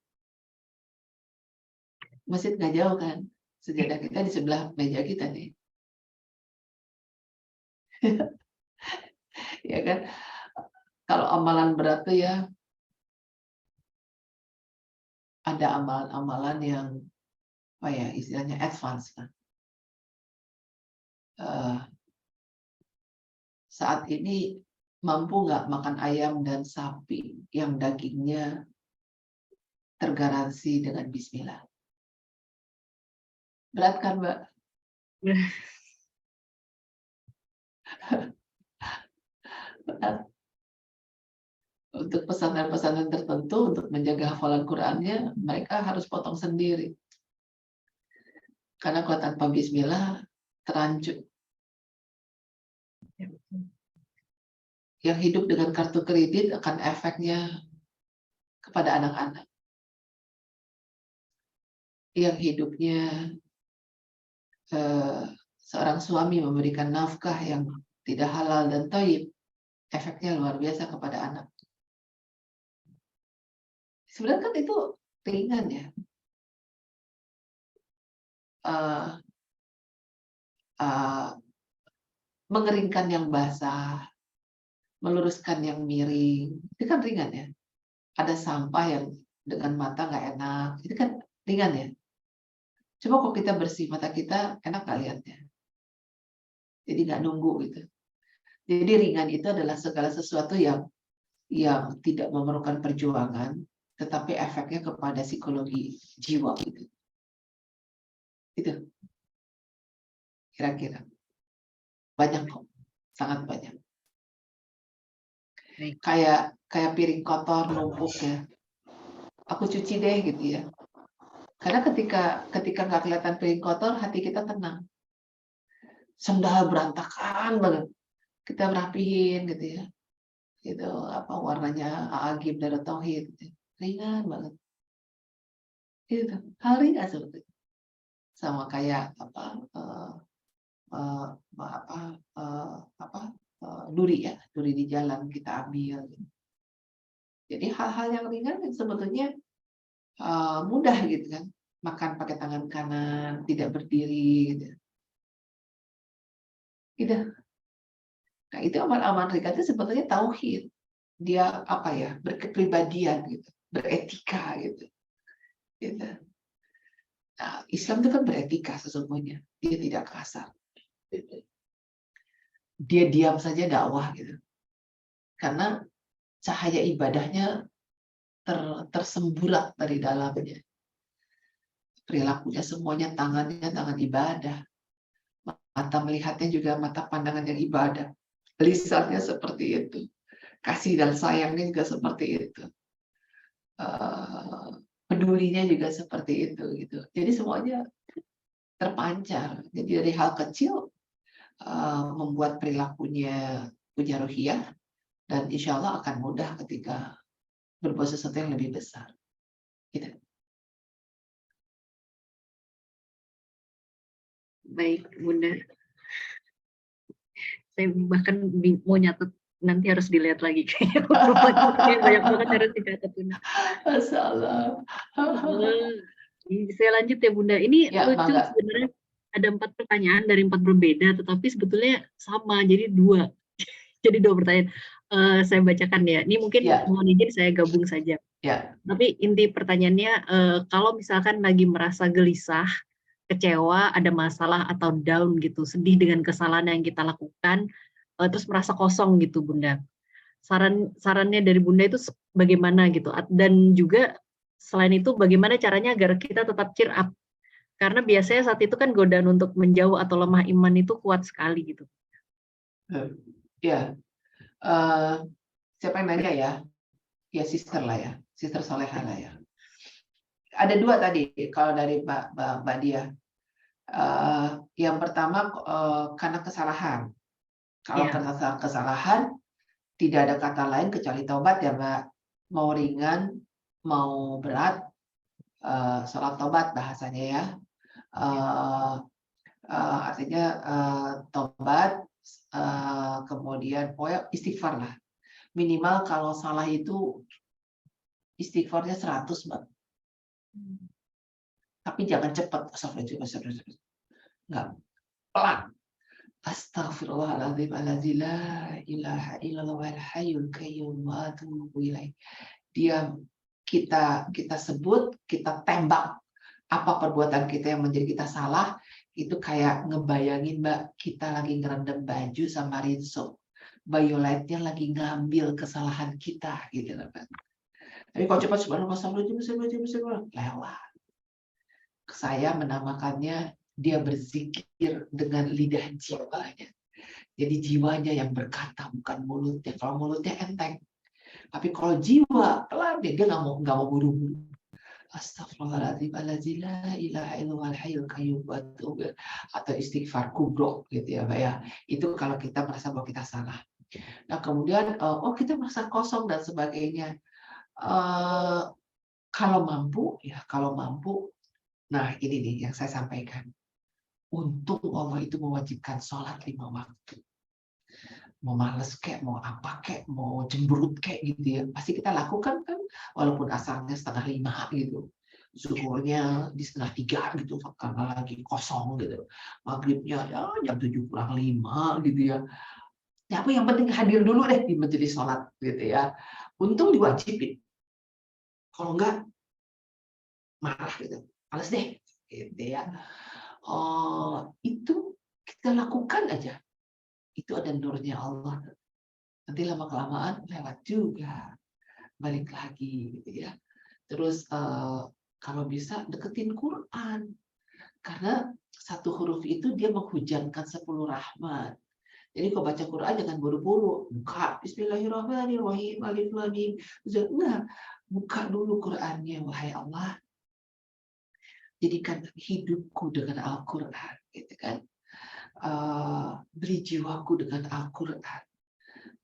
Masjid nggak jauh kan? Sejadah kita di sebelah meja kita nih, ya kan? Kalau amalan berat tuh ya ada amalan-amalan yang apa ya istilahnya advance kan. Saat ini mampu nggak makan ayam dan sapi yang dagingnya tergaransi dengan Bismillah? Berat kan Mbak? Berat. Untuk pesantren-pesantren tertentu untuk menjaga hafalan Qurannya mereka harus potong sendiri. Karena kalau tanpa Bismillah terancam. Yang hidup dengan kartu kredit akan efeknya kepada anak-anak. Yang hidupnya seorang suami memberikan nafkah yang tidak halal dan thayyib, efeknya luar biasa kepada anak. Sebenarnya kan itu ringan ya. Mengeringkan yang basah, meluruskan yang miring, itu kan ringan ya. Ada sampah yang dengan mata nggak enak, itu kan ringan ya. Coba kalau kita bersih mata kita, enak nggak lihatnya? Jadi nggak nunggu gitu. Jadi ringan itu adalah segala sesuatu yang tidak memerlukan perjuangan, tetapi efeknya kepada psikologi jiwa gitu. Itu kira-kira banyak kok, sangat banyak. Baik. Kayak piring kotor numpuk ya, aku cuci deh gitu ya. Karena ketika nggak kelihatan piring kotor, hati kita tenang. Sendal berantakan banget, kita rapihin gitu ya. Itu apa warnanya Agim Darut Tauhid, ringan banget. Itu hal ringan seperti itu. Sama kayak duri ya, duri di jalan kita ambil. Jadi hal-hal yang ringan yang sebetulnya mudah gitu kan, makan pakai tangan kanan, tidak berdiri gitu. Gitu. Nah itu amal-amal ringan itu sebetulnya tauhid. Dia apa ya, berkepribadian gitu, beretika gitu. Gitu. Nah, Islam itu kan beretika sesungguhnya, dia tidak kasar. Dia diam saja dakwah gitu. Karena cahaya ibadahnya tersemburat dari dalamnya. Perilakunya semuanya tangannya tangan ibadah. Mata melihatnya juga mata pandangan yang ibadah. Lisannya seperti itu. Kasih dan sayangnya juga seperti itu. Pedulinya juga seperti itu gitu. Jadi semuanya terpancar. Jadi dari hal kecil membuat perilakunya punya ruhiyah, dan insya Allah akan mudah ketika berbuat sesuatu yang lebih besar. Gitu. Baik, Bunda. Saya bahkan mau nyatet, nanti harus dilihat lagi. Banyak banget harus dicatat, Bunda. Masalah. Saya lanjut ya, Bunda. Ini Ya, lucu bangga. sebenarnya, ada 4 pertanyaan dari 4 berbeda, tetapi sebetulnya sama, jadi 2. Jadi 2 pertanyaan. Saya bacakan ya. Ini mungkin mohon izin saya gabung saja. Ya. Tapi inti pertanyaannya, kalau misalkan lagi merasa gelisah, kecewa, ada masalah atau down gitu, sedih dengan kesalahan yang kita lakukan, terus merasa kosong gitu, Bunda. Sarannya dari Bunda itu bagaimana gitu? Dan juga selain itu bagaimana caranya agar kita tetap cheer up? Karena biasanya saat itu kan godaan untuk menjauh atau lemah iman itu kuat sekali gitu. Ya. Siapa yang nanya ya? Ya sister lah ya, sister Soleha lah ya. Ada 2 tadi kalau dari Mbak Dia. Yang pertama karena kesalahan. Kalau karena kesalahan, tidak ada kata lain kecuali taubat ya Mbak. Mau ringan, mau berat, sholat taubat bahasanya ya. Artinya taubat, kemudian istighfar lah. Minimal kalau salah itu istighfarnya 100 Mbak. Tapi jangan cepat. Enggak, pelan. Astagfirullahaladzim alladzi la ilaha illallah wal hayyul qayyum wa atubu ilaih. Dia kita sebut, kita tembak apa perbuatan kita yang menjadi kita salah, itu kayak ngebayangin Mbak, kita lagi ngerendam baju sama rinso. Violetnya lagi ngambil kesalahan kita gitu Mbak. Tapi kalau cepat lewat. Saya menamakannya dia berzikir dengan lidah jiwanya. Jadi jiwanya yang berkata, bukan mulutnya. Kalau mulutnya enteng. Tapi kalau jiwa pelan, dia nggak mau buru-buru. Astagfirullahaladzim la ilaha illallah hayyul qayyum atau istighfar kubro gitu ya Mbak ya. Itu kalau kita merasa bahwa kita salah. Nah kemudian kita merasa kosong dan sebagainya. Kalau mampu. Nah ini nih yang saya sampaikan. Untung Allah itu mewajibkan sholat 5 waktu. Mau males kayak, mau apa kayak, mau cemberut kayak gitu ya. Pasti kita lakukan kan, walaupun asalnya 4:30 gitu. Zuhurnya di 2:30 gitu, karena lagi kosong gitu. Maghribnya ya jam 7:45 gitu ya. Ya, apa yang penting hadir dulu deh di majelis sholat gitu ya. Untung diwajibin. Kalau enggak marah gitu. Males deh gitu ya. Oh, itu kita lakukan aja. Itu ada nurnya Allah. Nanti lama-kelamaan lewat juga. Balik lagi gitu ya. Terus kalau bisa deketin Quran. Karena satu huruf itu dia menghujankan 10 rahmat. Jadi kalau baca Quran jangan buru-buru. Buka Bismillahirrahmanirrahim, Alif Lam Mim. Enggak, buka dulu Qurannya, wahai Allah. Jadikan hidupku dengan Al-Quran, gitu kan. Beri jiwaku dengan Al-Quran.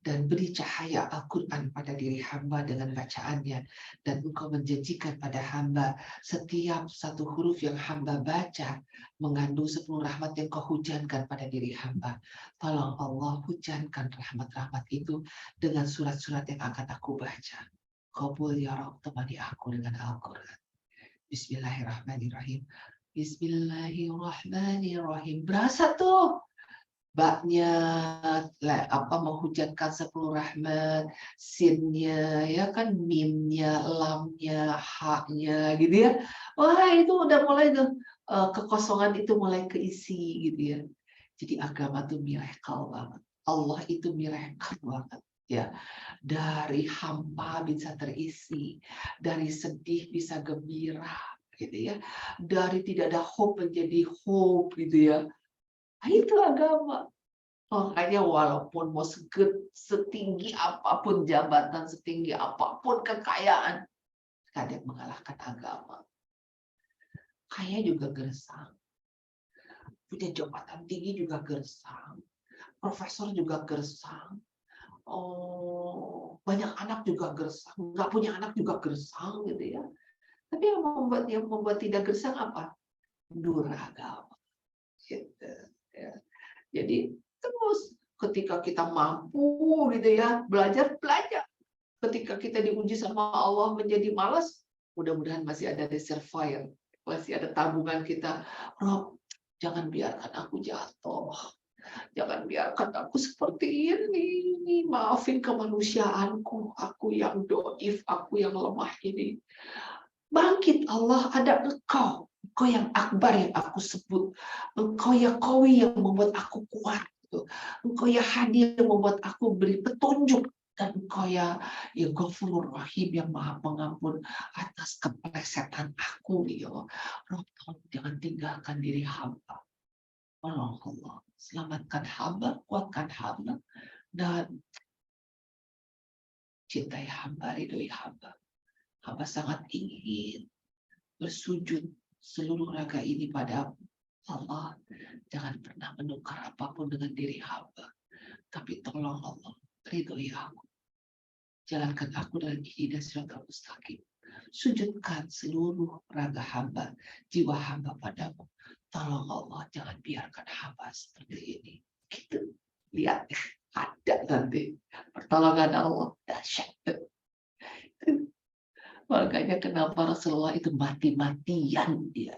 Dan beri cahaya Al-Quran pada diri hamba dengan bacaannya. Dan engkau menjanjikan pada hamba setiap satu huruf yang hamba baca mengandung 10 rahmat yang kau hujankan pada diri hamba. Tolong Allah hujankan rahmat-rahmat itu dengan surat-surat yang akan aku baca. Qabul ya Rabb, temani aku dengan Al-Quran. Bismillahirrahmanirrahim. Bismillahirrahmanirrahim. Berasa tuh baknya menghujankan 10 rahmat, sinnya ya kan, mimnya, lamnya, haknya gitu ya. Wah, itu udah mulai tuh kekosongan itu mulai keisi gitu ya. Jadi agama tuh miracle banget. Allah itu miracle banget ya. Dari hampa bisa terisi, dari sedih bisa gembira gitu ya. Dari tidak ada hope menjadi hope gitu ya. Nah, itu agama. Makanya walaupun mau setinggi apapun jabatan, setinggi apapun kekayaan, gak ada yang mengalahkan agama. Kaya juga gersang. Punya jabatan tinggi juga gersang. Profesor juga gersang. Oh, banyak anak juga gersang. Nggak punya anak juga gersang gitu ya. Tapi yang membuat tidak gersang apa? Nur agama. Gitu, ya. Jadi terus ketika kita mampu gitu ya belajar. Ketika kita diuji sama Allah menjadi malas, mudah-mudahan masih ada reservoir, masih ada tabungan kita. Rob, jangan biarkan aku jatuh, jangan biarkan aku seperti ini. Maafin kemanusiaanku, aku yang doif, aku yang lemah ini. Bangkit Allah, ada engkau. Engkau yang akbar yang aku sebut. Engkau ya Qawi yang membuat aku kuat. Engkau ya Hadi yang membuat aku beri petunjuk. Dan engkau ya Ghafurur Rahim yang maha pengampun atas keplesetan aku. Ya Rob, jangan tinggalkan diri hamba. Tolong Allah, selamatkan hamba, kuatkan hamba, dan cintai hamba, ridhoi hamba. Hamba sangat ingin bersujud seluruh raga ini pada Allah. Jangan pernah menukar apapun dengan diri hamba. Tapi tolong Allah, ridhoi aku. Jalankan aku dalam hidayah siratal mustaqim. Sujudkan seluruh raga hamba, jiwa hamba padamu. Tolong Allah, jangan biarkan hamba seperti ini. Gitu. Lihat, ada nanti pertolongan Allah. Dahsyat. Makanya kenapa Rasulullah itu mati-matian dia.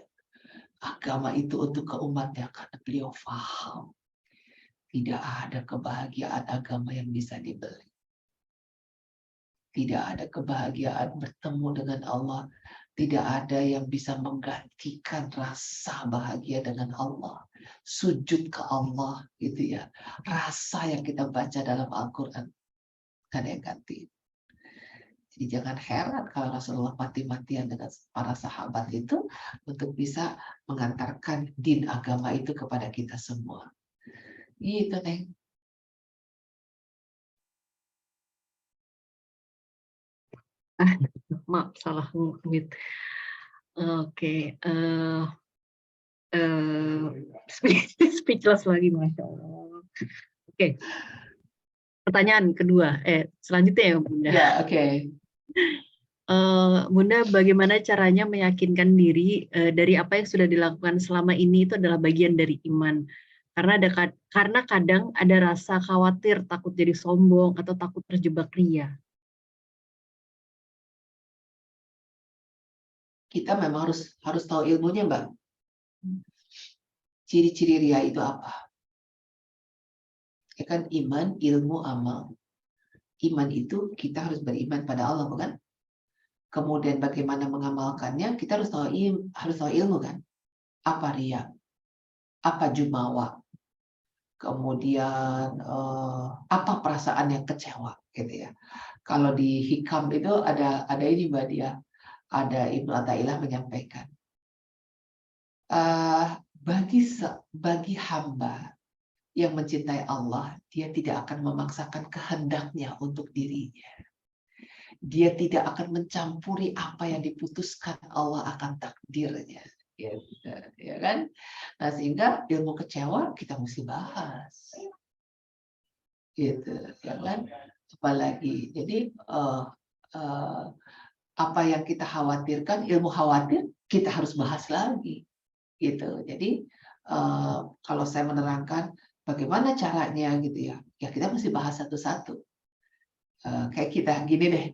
Agama itu untuk keumatnya karena beliau paham. Tidak ada kebahagiaan agama yang bisa dibeli. Tidak ada kebahagiaan bertemu dengan Allah. Tidak ada yang bisa menggantikan rasa bahagia dengan Allah. Sujud ke Allah gitu ya. Rasa yang kita baca dalam Al-Quran. Kan yang ganti. Jadi jangan heran kalau Rasulullah mati-matian dengan para sahabat itu untuk bisa mengantarkan din agama itu kepada kita semua. Gitu, Neng. Maaf, salah ngomit. Oke, speechless lagi, Masya Allah. Oke, pertanyaan kedua, selanjutnya ya Bunda. Ya, oke. Bunda, bagaimana caranya meyakinkan diri dari apa yang sudah dilakukan selama ini itu adalah bagian dari iman? Karena kadang ada rasa khawatir, takut jadi sombong atau takut terjebak ria. Kita memang harus tahu ilmunya, Mbak. Ciri-ciri ria itu apa? Ya kan, iman, ilmu, amal. Iman itu kita harus beriman pada Allah, bukan? Kemudian bagaimana mengamalkannya, kita harus tahu ilmu kan? Apa riya? Apa jumawa? Kemudian apa perasaan yang kecewa gitu ya. Kalau di Hikam itu ada ini Mbak Dia, ada Ibnu Athaillah menyampaikan bagi hamba yang mencintai Allah, dia tidak akan memaksakan kehendaknya untuk dirinya. Dia tidak akan mencampuri apa yang diputuskan Allah akan takdirnya. Ya kan? Nah, sehingga ilmu kecewa kita mesti bahas. Gitu, ya kan? Apalagi, jadi apa yang kita khawatirkan, ilmu khawatir kita harus bahas lagi. Gitu. Jadi kalau saya menerangkan bagaimana caranya gitu ya, ya kita mesti bahas satu-satu. Kayak kita gini deh,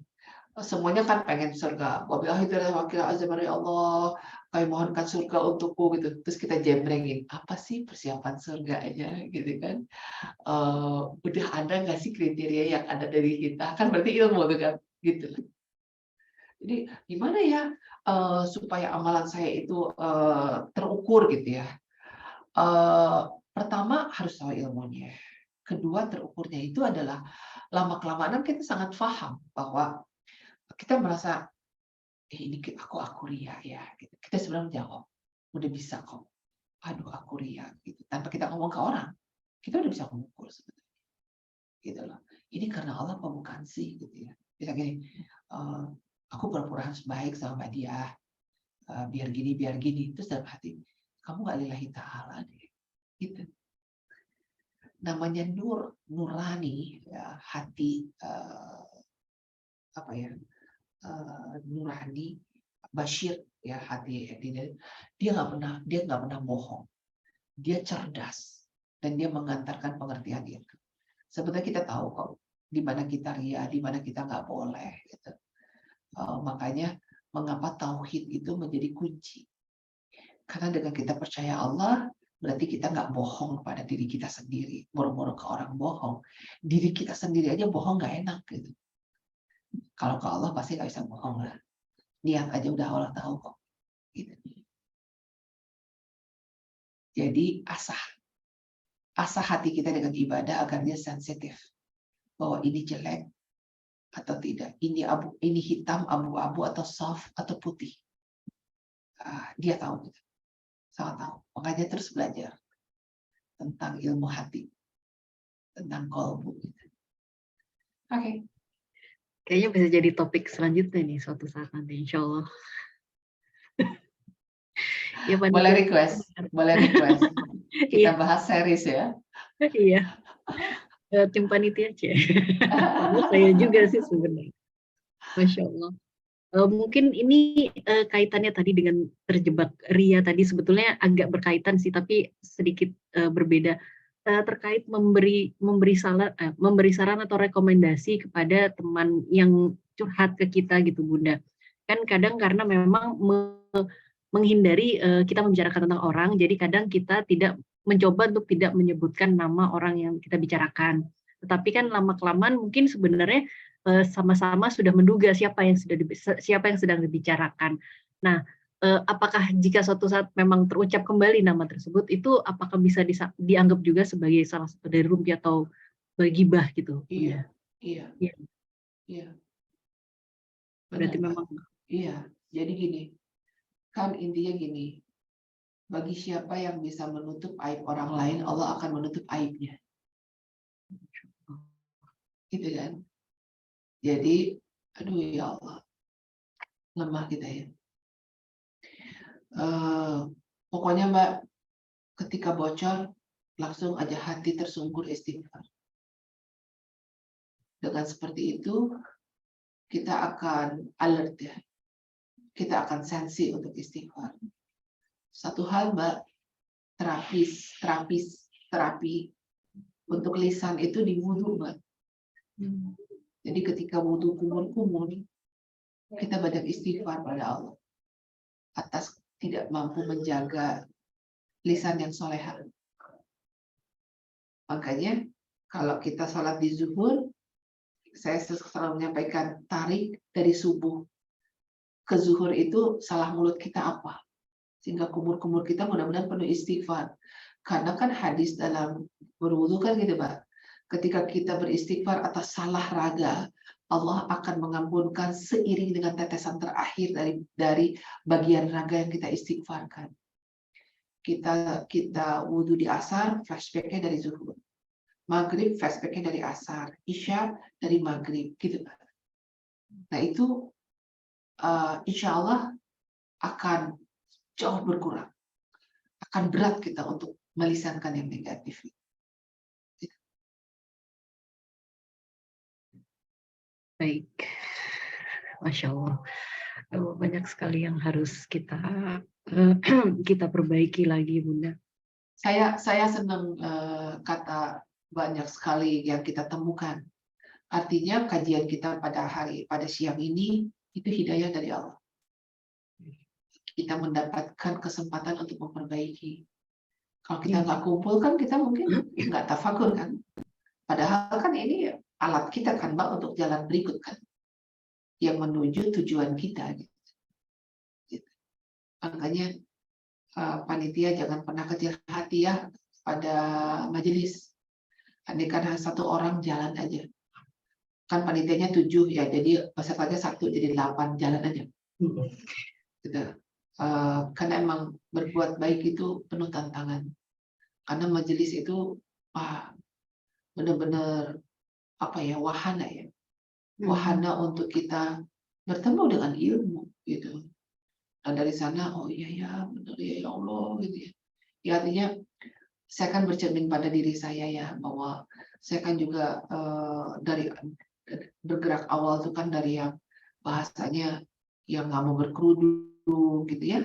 semuanya kan pengen surga. Wabillahi taufiq azza ya Allah, kami mohonkan surga untukku gitu. Terus kita jembrengin, apa sih persiapan surganya gitu kan? Udah ada nggak sih kriteria yang ada dari kita? Kan berarti ilmu tuh kan, gitu. Jadi gimana ya supaya amalan saya itu terukur gitu ya? Pertama harus tahu ilmunya. Kedua, terukurnya itu adalah lama-kelamaan kita sangat paham bahwa kita merasa ini aku ria ya. Gitu. Kita sebenarnya menjawab, udah bisa kok. Aduh aku ria gitu. Tanpa kita ngomong ke orang, kita udah bisa mengukur sebetulnya. Gitu loh. Ini karena Allah apa bukan sih gitu ya. Bisa gini, aku pura-pura harus baik sama Mbak Dia, biar gini. Terus dalam hati, kamu gak lillahi ta'ala deh. Gitu. Namanya nurani ya, hati nurani, basyir ya, hati dia nggak pernah bohong, dia cerdas dan dia mengantarkan pengertian itu. Sebetulnya kita tahu kok di mana kita ria, di mana kita nggak boleh gitu. Makanya mengapa tauhid itu menjadi kunci, karena dengan kita percaya Allah berarti kita nggak bohong pada diri kita sendiri, boro-boro ke orang bohong. Diri kita sendiri aja bohong nggak enak gitu. Kalau ke Allah pasti nggak bisa bohong lah. Niat aja udah Allah tahu kok. Gitu. Jadi asah hati kita dengan ibadah agar dia sensitif bahwa ini jelek atau tidak, ini hitam, abu-abu atau soft atau putih. Dia tahu gitu. Sangat tahu. Makanya terus belajar tentang ilmu hati, tentang kolbu. Oke. Kayaknya bisa jadi topik selanjutnya nih suatu saat nanti, insya Allah. Ya, boleh request. Kita bahas series ya. Iya. Tim panitia aja. Saya juga sih sebenarnya. Masya Allah. Mungkin ini kaitannya tadi dengan terjebak ria tadi sebetulnya agak berkaitan sih, tapi sedikit berbeda. Terkait memberi saran atau rekomendasi kepada teman yang curhat ke kita gitu Bunda. Kan kadang karena memang menghindari kita membicarakan tentang orang, jadi kadang kita tidak mencoba untuk tidak menyebutkan nama orang yang kita bicarakan. Tetapi kan lama-kelamaan mungkin sebenarnya sama-sama sudah menduga siapa yang sedang dibicarakan. Nah, apakah jika suatu saat memang terucap kembali nama tersebut, itu apakah bisa dianggap juga sebagai salah satu dari rumpi atau ghibah gitu? Iya. Berarti memang. Iya. Jadi gini, kan intinya gini, bagi siapa yang bisa menutup aib orang lain, Allah akan menutup aibnya. Gitu kan? Jadi, aduh ya Allah, lemah kita ya. Pokoknya Mbak, ketika bocor, langsung aja hati tersungkur istighfar. Dengan seperti itu, kita akan alert ya. Kita akan sensi untuk istighfar. Satu hal Mbak, terapi untuk lisan itu di wudu Mbak. Jadi ketika wudu kumur-kumur, kita banyak istighfar pada Allah atas tidak mampu menjaga lisan yang soleha. Makanya Kalau kita sholat di zuhur, saya selalu menyampaikan tarik dari subuh ke zuhur itu salah mulut kita apa? Sehingga kumur-kumur kita mudah-mudahan penuh istighfar. Karena kan hadis dalam berwudu kan gitu, Pak. Ketika kita beristighfar atas salah raga, Allah akan mengampunkan seiring dengan tetesan terakhir dari bagian raga yang kita istighfarkan. Kita wudu di asar, flashbacknya dari zuhur. Maghrib, flashbacknya dari asar. Isya dari maghrib, gitu. Nah itu insya Allah akan jauh berkurang. Akan berat kita untuk melisankan yang negatif. Baik, Masya Allah. Banyak sekali yang harus kita perbaiki lagi, Bunda. Saya senang kata banyak sekali yang kita temukan. Artinya kajian kita pada siang ini itu hidayah dari Allah. Kita mendapatkan kesempatan untuk memperbaiki. Kalau kita nggak kumpul kan kita mungkin nggak tafakur kan. Padahal kan ini alat kita kan Mbak untuk jalan berikut kan, yang menuju tujuan kita. Gitu. Makanya panitia jangan pernah kecil hati ya pada majelis. Andai kan satu orang jalan aja. Kan panitianya 7 ya, jadi pesertanya 1 jadi 8, jalan aja. Gitu. Karena emang berbuat baik itu penuh tantangan. Karena majelis itu benar-benar wahana ya. Wahana untuk kita bertemu dengan ilmu gitu. Dan dari sana oh iya ya benar ya Allah gitu ya. Ya artinya saya kan bercermin pada diri saya ya, bahwa saya kan juga dari bergerak awal itu kan dari yang bahasanya yang nggak mau berkerudung gitu ya,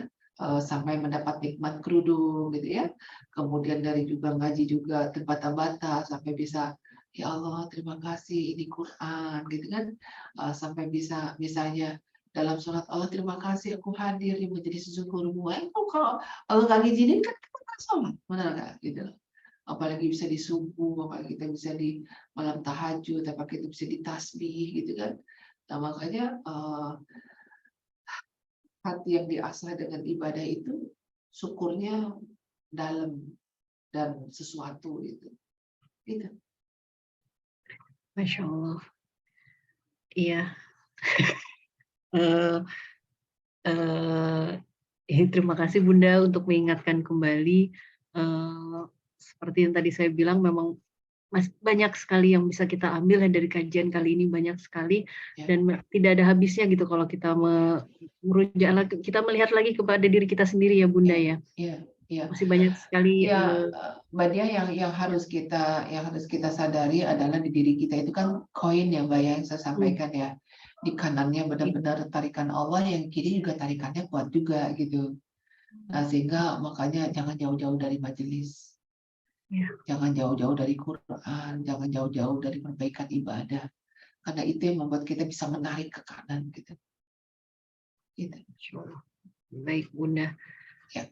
sampai mendapat nikmat kerudung gitu ya. Kemudian dari juga ngaji juga terbata-bata sampai bisa ya Allah terima kasih ini Quran gitu kan, sampai bisa misalnya dalam sholat Allah terima kasih aku hadir di majelis syukurmu. Kalau Allah nggak ngizinin kan kita nggak sholat, benar nggak gitu loh. Apalagi bisa di subuh, apalagi kita bisa di malam tahajud, apalagi kita bisa di tasbih gitu kan. Nah makanya hati yang diasah dengan ibadah itu syukurnya dalam dan sesuatu itu. Gitu. Masya Allah. Iya. Terima kasih Bunda untuk mengingatkan kembali. Seperti yang tadi saya bilang, memang banyak sekali yang bisa kita ambil dari kajian kali ini, banyak sekali Ya. Dan tidak ada habisnya gitu kalau kita kita melihat lagi kepada diri kita sendiri ya Bunda ya. Iya. Masih banyak sekali. Ya, Mbak Dia yang harus kita sadari adalah di diri kita itu kan koin yang Mbak yang saya sampaikan ya. Di kanannya benar-benar tarikan Allah, yang kiri juga tarikannya kuat juga gitu. Nah, sehingga makanya jangan jauh-jauh dari majelis. Ya. Jangan jauh-jauh dari Quran, jangan jauh-jauh dari perbaikan ibadah. Karena itu yang membuat kita bisa menarik ke kanan gitu. Gitu. Baik Bunda. Ya.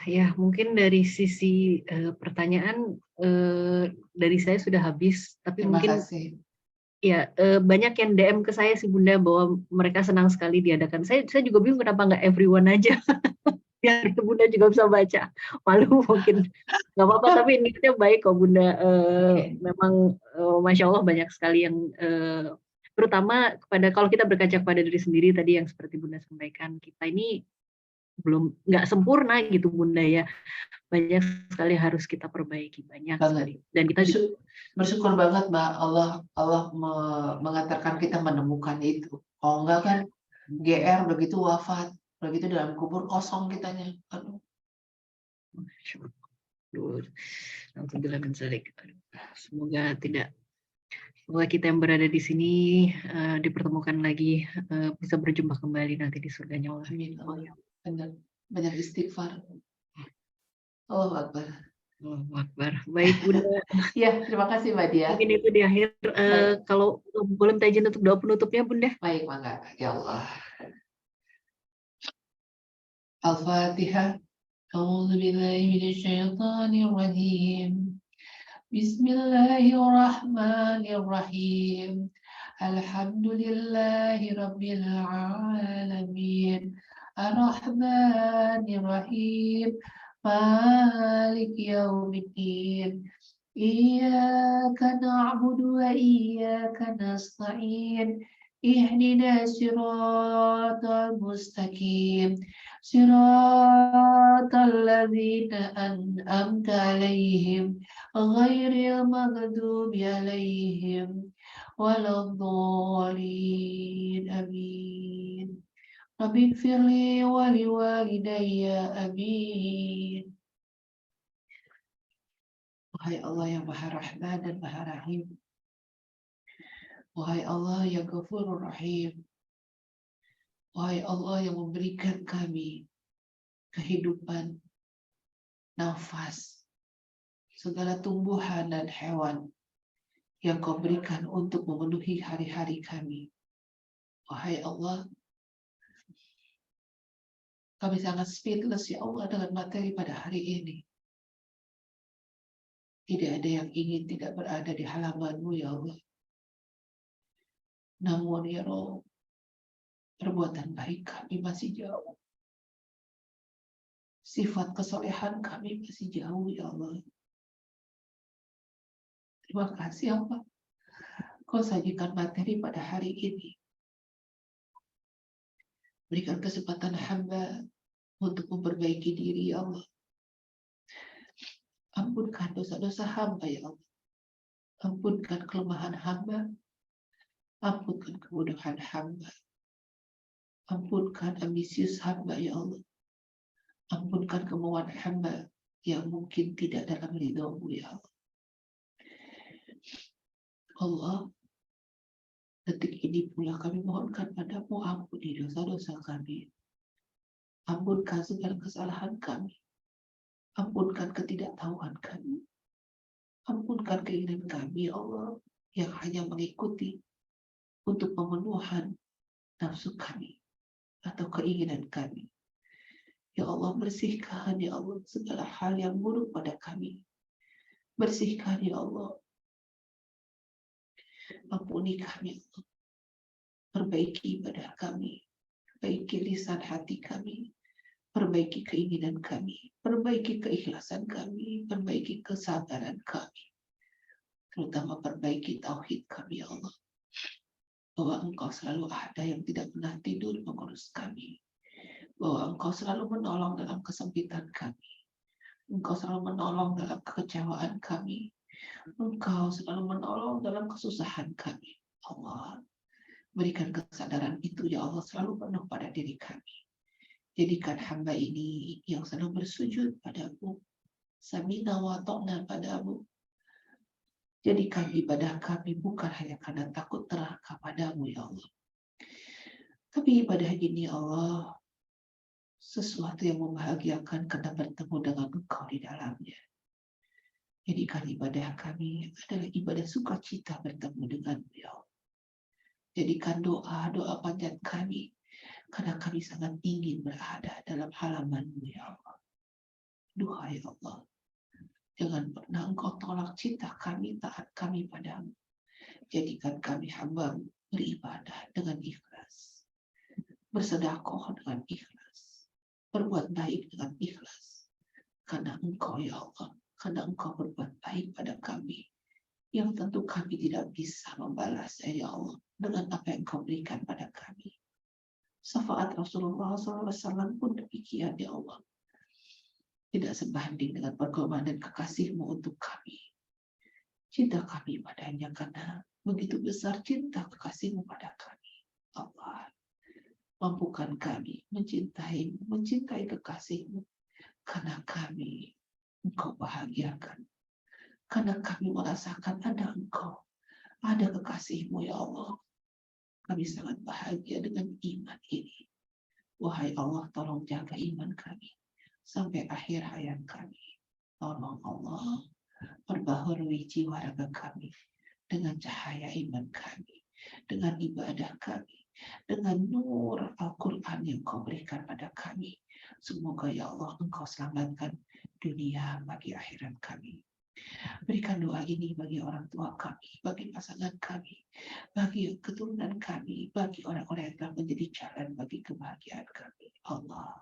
Ya mungkin dari sisi pertanyaan dari saya sudah habis, tapi Terima mungkin kasih. Ya, banyak yang DM ke saya sih Bunda bahwa mereka senang sekali diadakan. Saya juga bingung kenapa nggak everyone aja. Biar Bunda juga bisa baca. Malu mungkin. Nggak apa-apa, tapi niatnya baik kok Bunda. Memang Masya Allah banyak sekali yang terutama kalau kita berkaca pada diri sendiri tadi yang seperti Bunda sampaikan, kita ini nggak sempurna gitu Bunda ya. Banyak sekali harus kita perbaiki, banyak sekali. Dan kita bersyukur banget Mbak, Allah mengantarkan kita menemukan itu. Kalau enggak kan GR begitu wafat, begitu dalam kubur kosong kitanya. Aduh. Semoga kita yang berada di sini dipertemukan lagi, bisa berjumpa kembali nanti di surganya Allah. Amin. Benar. Banyak istighfar. Allahu Akbar. Allahu Akbar. Baik Bunda. Ya, terima kasih Mbak Dia. Mungkin itu di akhir. Kalau boleh minta izin untuk doa penutupnya Bunda. Baik, mangga. Ya Allah. Al-Fatihah. A'udzu billahi minasyaitonir rajim. Bismillahirrahmanirrahim. Alhamdulillahi Rabbil Alamin. Ar-Rahmanir-Rahim. Malik Yaumiddin. Iyyaka na'budu wa iyyaka nasta'in. Ihdina siratal mustaqim. Siratal ladzina an'amta 'alaihim ghairil maghdubi 'alaihim waladdallin. Amin. Rabbi firli wa liwalidayya. Amin. Wahai Allah yang Maha Rahman dan Maha Rahim. Wahai Allah yang Ghafurur Rahim. Wahai Allah yang memberikan kami kehidupan, nafas, segala tumbuhan dan hewan yang Kau berikan untuk memenuhi hari-hari kami. Wahai Allah, kami sangat speechless ya Allah dengan materi pada hari ini. Tidak ada yang ingin tidak berada di halaman-Mu ya Allah. Namun ya Rabb, perbuatan baik kami masih jauh. Sifat kesolehan kami masih jauh ya Allah. Terima kasih Allah. Kau sajikan materi pada hari ini. Berikan kesempatan hamba untuk memperbaiki diri ya Allah. Ampunkan dosa-dosa hamba ya Allah. Ampunkan kelemahan hamba. Ampunkan kebodohan hamba. Ampunkan ambisius hamba ya Allah. Ampunkan kemauan hamba yang mungkin tidak dalam ridho-Mu ya Allah. Allah, detik ini pula kami mohonkan padamu, ampuni dosa-dosa kami. Ampunkan segala kesalahan kami. Ampunkan ketidaktahuan kami. Ampunkan keinginan kami, ya Allah, yang hanya mengikuti untuk pemenuhan nafsu kami atau keinginan kami. Ya Allah, bersihkan, ya Allah, segala hal yang buruk pada kami. Bersihkan, ya Allah. Ampuni kami, ya Allah. Perbaiki ibadah kami. Perbaiki lisan hati kami. Perbaiki keinginan kami. Perbaiki keikhlasan kami. Perbaiki kesabaran kami. Terutama perbaiki tauhid kami, ya Allah. Bahwa Engkau selalu ada yang tidak pernah tidur mengurus kami. Bahwa Engkau selalu menolong dalam kesempitan kami. Engkau selalu menolong dalam kekecewaan kami. Engkau selalu menolong dalam kesusahan kami. Allah, berikan kesadaran itu ya Allah selalu penuh pada diri kami. Jadikan hamba ini yang selalu bersujud padamu. Samina wa ta'na padamu. Jadikan ibadah kami bukan hanya karena takut neraka padamu ya Allah. Tapi ibadah ini ya Allah sesuatu yang membahagiakan karena bertemu dengan Engkau di dalamnya. Jadikan ibadah kami adalah ibadah sukacita bertemu dengan-Mu ya Allah. Jadikan doa-doa panjat kami karena kami sangat ingin berada dalam halaman-Mu ya Allah. Duhai Allah, jangan pernah Engkau tolak cinta kami, taat kami padamu. Jadikan kami hamba-Mu beribadah dengan ikhlas, bersedekah dengan ikhlas, berbuat baik dengan ikhlas. Karena Engkau ya Allah, karena Engkau berbuat baik pada kami, yang tentu kami tidak bisa membalas ya Allah dengan apa yang Engkau berikan pada kami. Syafaat Rasulullah SAW pun demikian ya Allah. Tidak sebanding dengan pergolakan dan kekasih-Mu untuk kami. Cinta kami padanya karena begitu besar cinta kekasih-Mu pada kami. Allah, mampukan kami mencintai kekasih-Mu karena kami Engkau bahagiakan. Karena kami merasakan ada Engkau, ada kekasih-Mu ya Allah. Kami sangat bahagia dengan iman ini. Wahai Allah, tolong jaga iman kami sampai akhir hayat kami. Tolong Allah, perbaharui jiwa raga kami dengan cahaya iman kami, dengan ibadah kami, dengan nur Al-Quran yang Kau berikan pada kami. Semoga ya Allah Engkau selamatkan dunia bagi akhirat kami. Berikan doa ini bagi orang tua kami, bagi pasangan kami, bagi keturunan kami, bagi orang-orang yang telah menjadi jalan bagi kebahagiaan kami. Allah,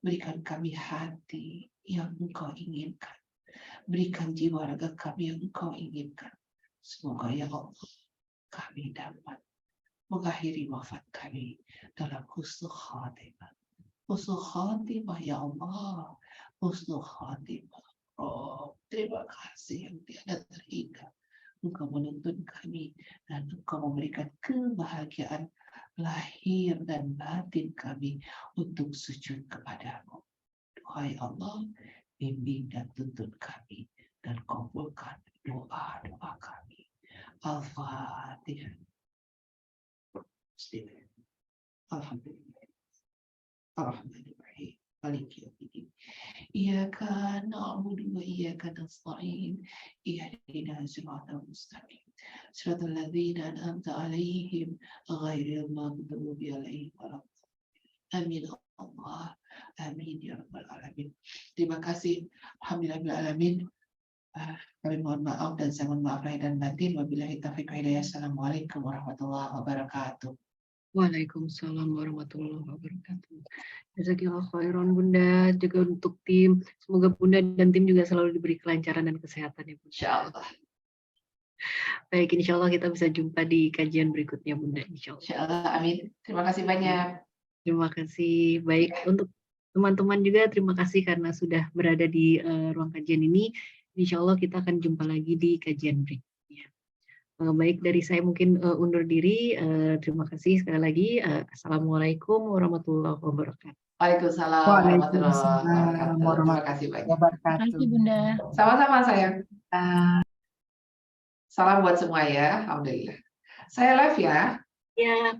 berikan kami hati yang Engkau inginkan. Berikan jiwa raga kami yang Engkau inginkan. Semoga ya Allah, kami dapat mengakhiri wafat kami dalam husnul khatimah. Husnul khatimah ya Allah. Husnul khatimah. Oh, terima kasih yang tiada terhingga. Engkau menuntun kami dan Engkau memberikan kebahagiaan lahir dan batin kami untuk sujud kepadamu. Wahai Allah, bimbing dan tuntun kami dan kabulkan doa-doa kami. Al-Fatihah. Alhamdulillah. Ar-Rahmanir-Rahim. Maliki yaumiddin. Iyyaka na'budu wa iyyaka nasta'in. Ihdinas siratal mustaqim. Siratal ladzina an'amta 'alaihim ghairil maghdubi 'alaihim waladdallin. Amin Allah. Amin ya rabbal alamin. Terima kasih. Alhamdulillahirabbil alamin. Kami mohon maaf dan saya mohon maaf lahir dan batin. Wabillahi taufiq wal hidayah. Assalamualaikum warahmatullahi wabarakatuh. Waalaikumsalam warahmatullahi wabarakatuh. Jazakallah khairan Bunda, juga untuk tim. Semoga Bunda dan tim juga selalu diberi kelancaran dan kesehatan ya Bunda. Insyaallah. Baik, insya Allah kita bisa jumpa di kajian berikutnya Bunda. Insya Allah. Insyaallah. Amin. Terima kasih banyak. Terima kasih. Baik, untuk teman-teman juga terima kasih karena sudah berada di ruang kajian ini. Insya Allah kita akan jumpa lagi di kajian berikutnya. Baik, dari saya mungkin undur diri. Terima kasih sekali lagi. Assalamualaikum warahmatullahi wabarakatuh. Waalaikumsalam warahmatullahi wabarakatuh. Terima kasih banyak. Terima kasih Bunda. Sama-sama sayang. Salam buat semua ya. Alhamdulillah. Saya live ya. Ya.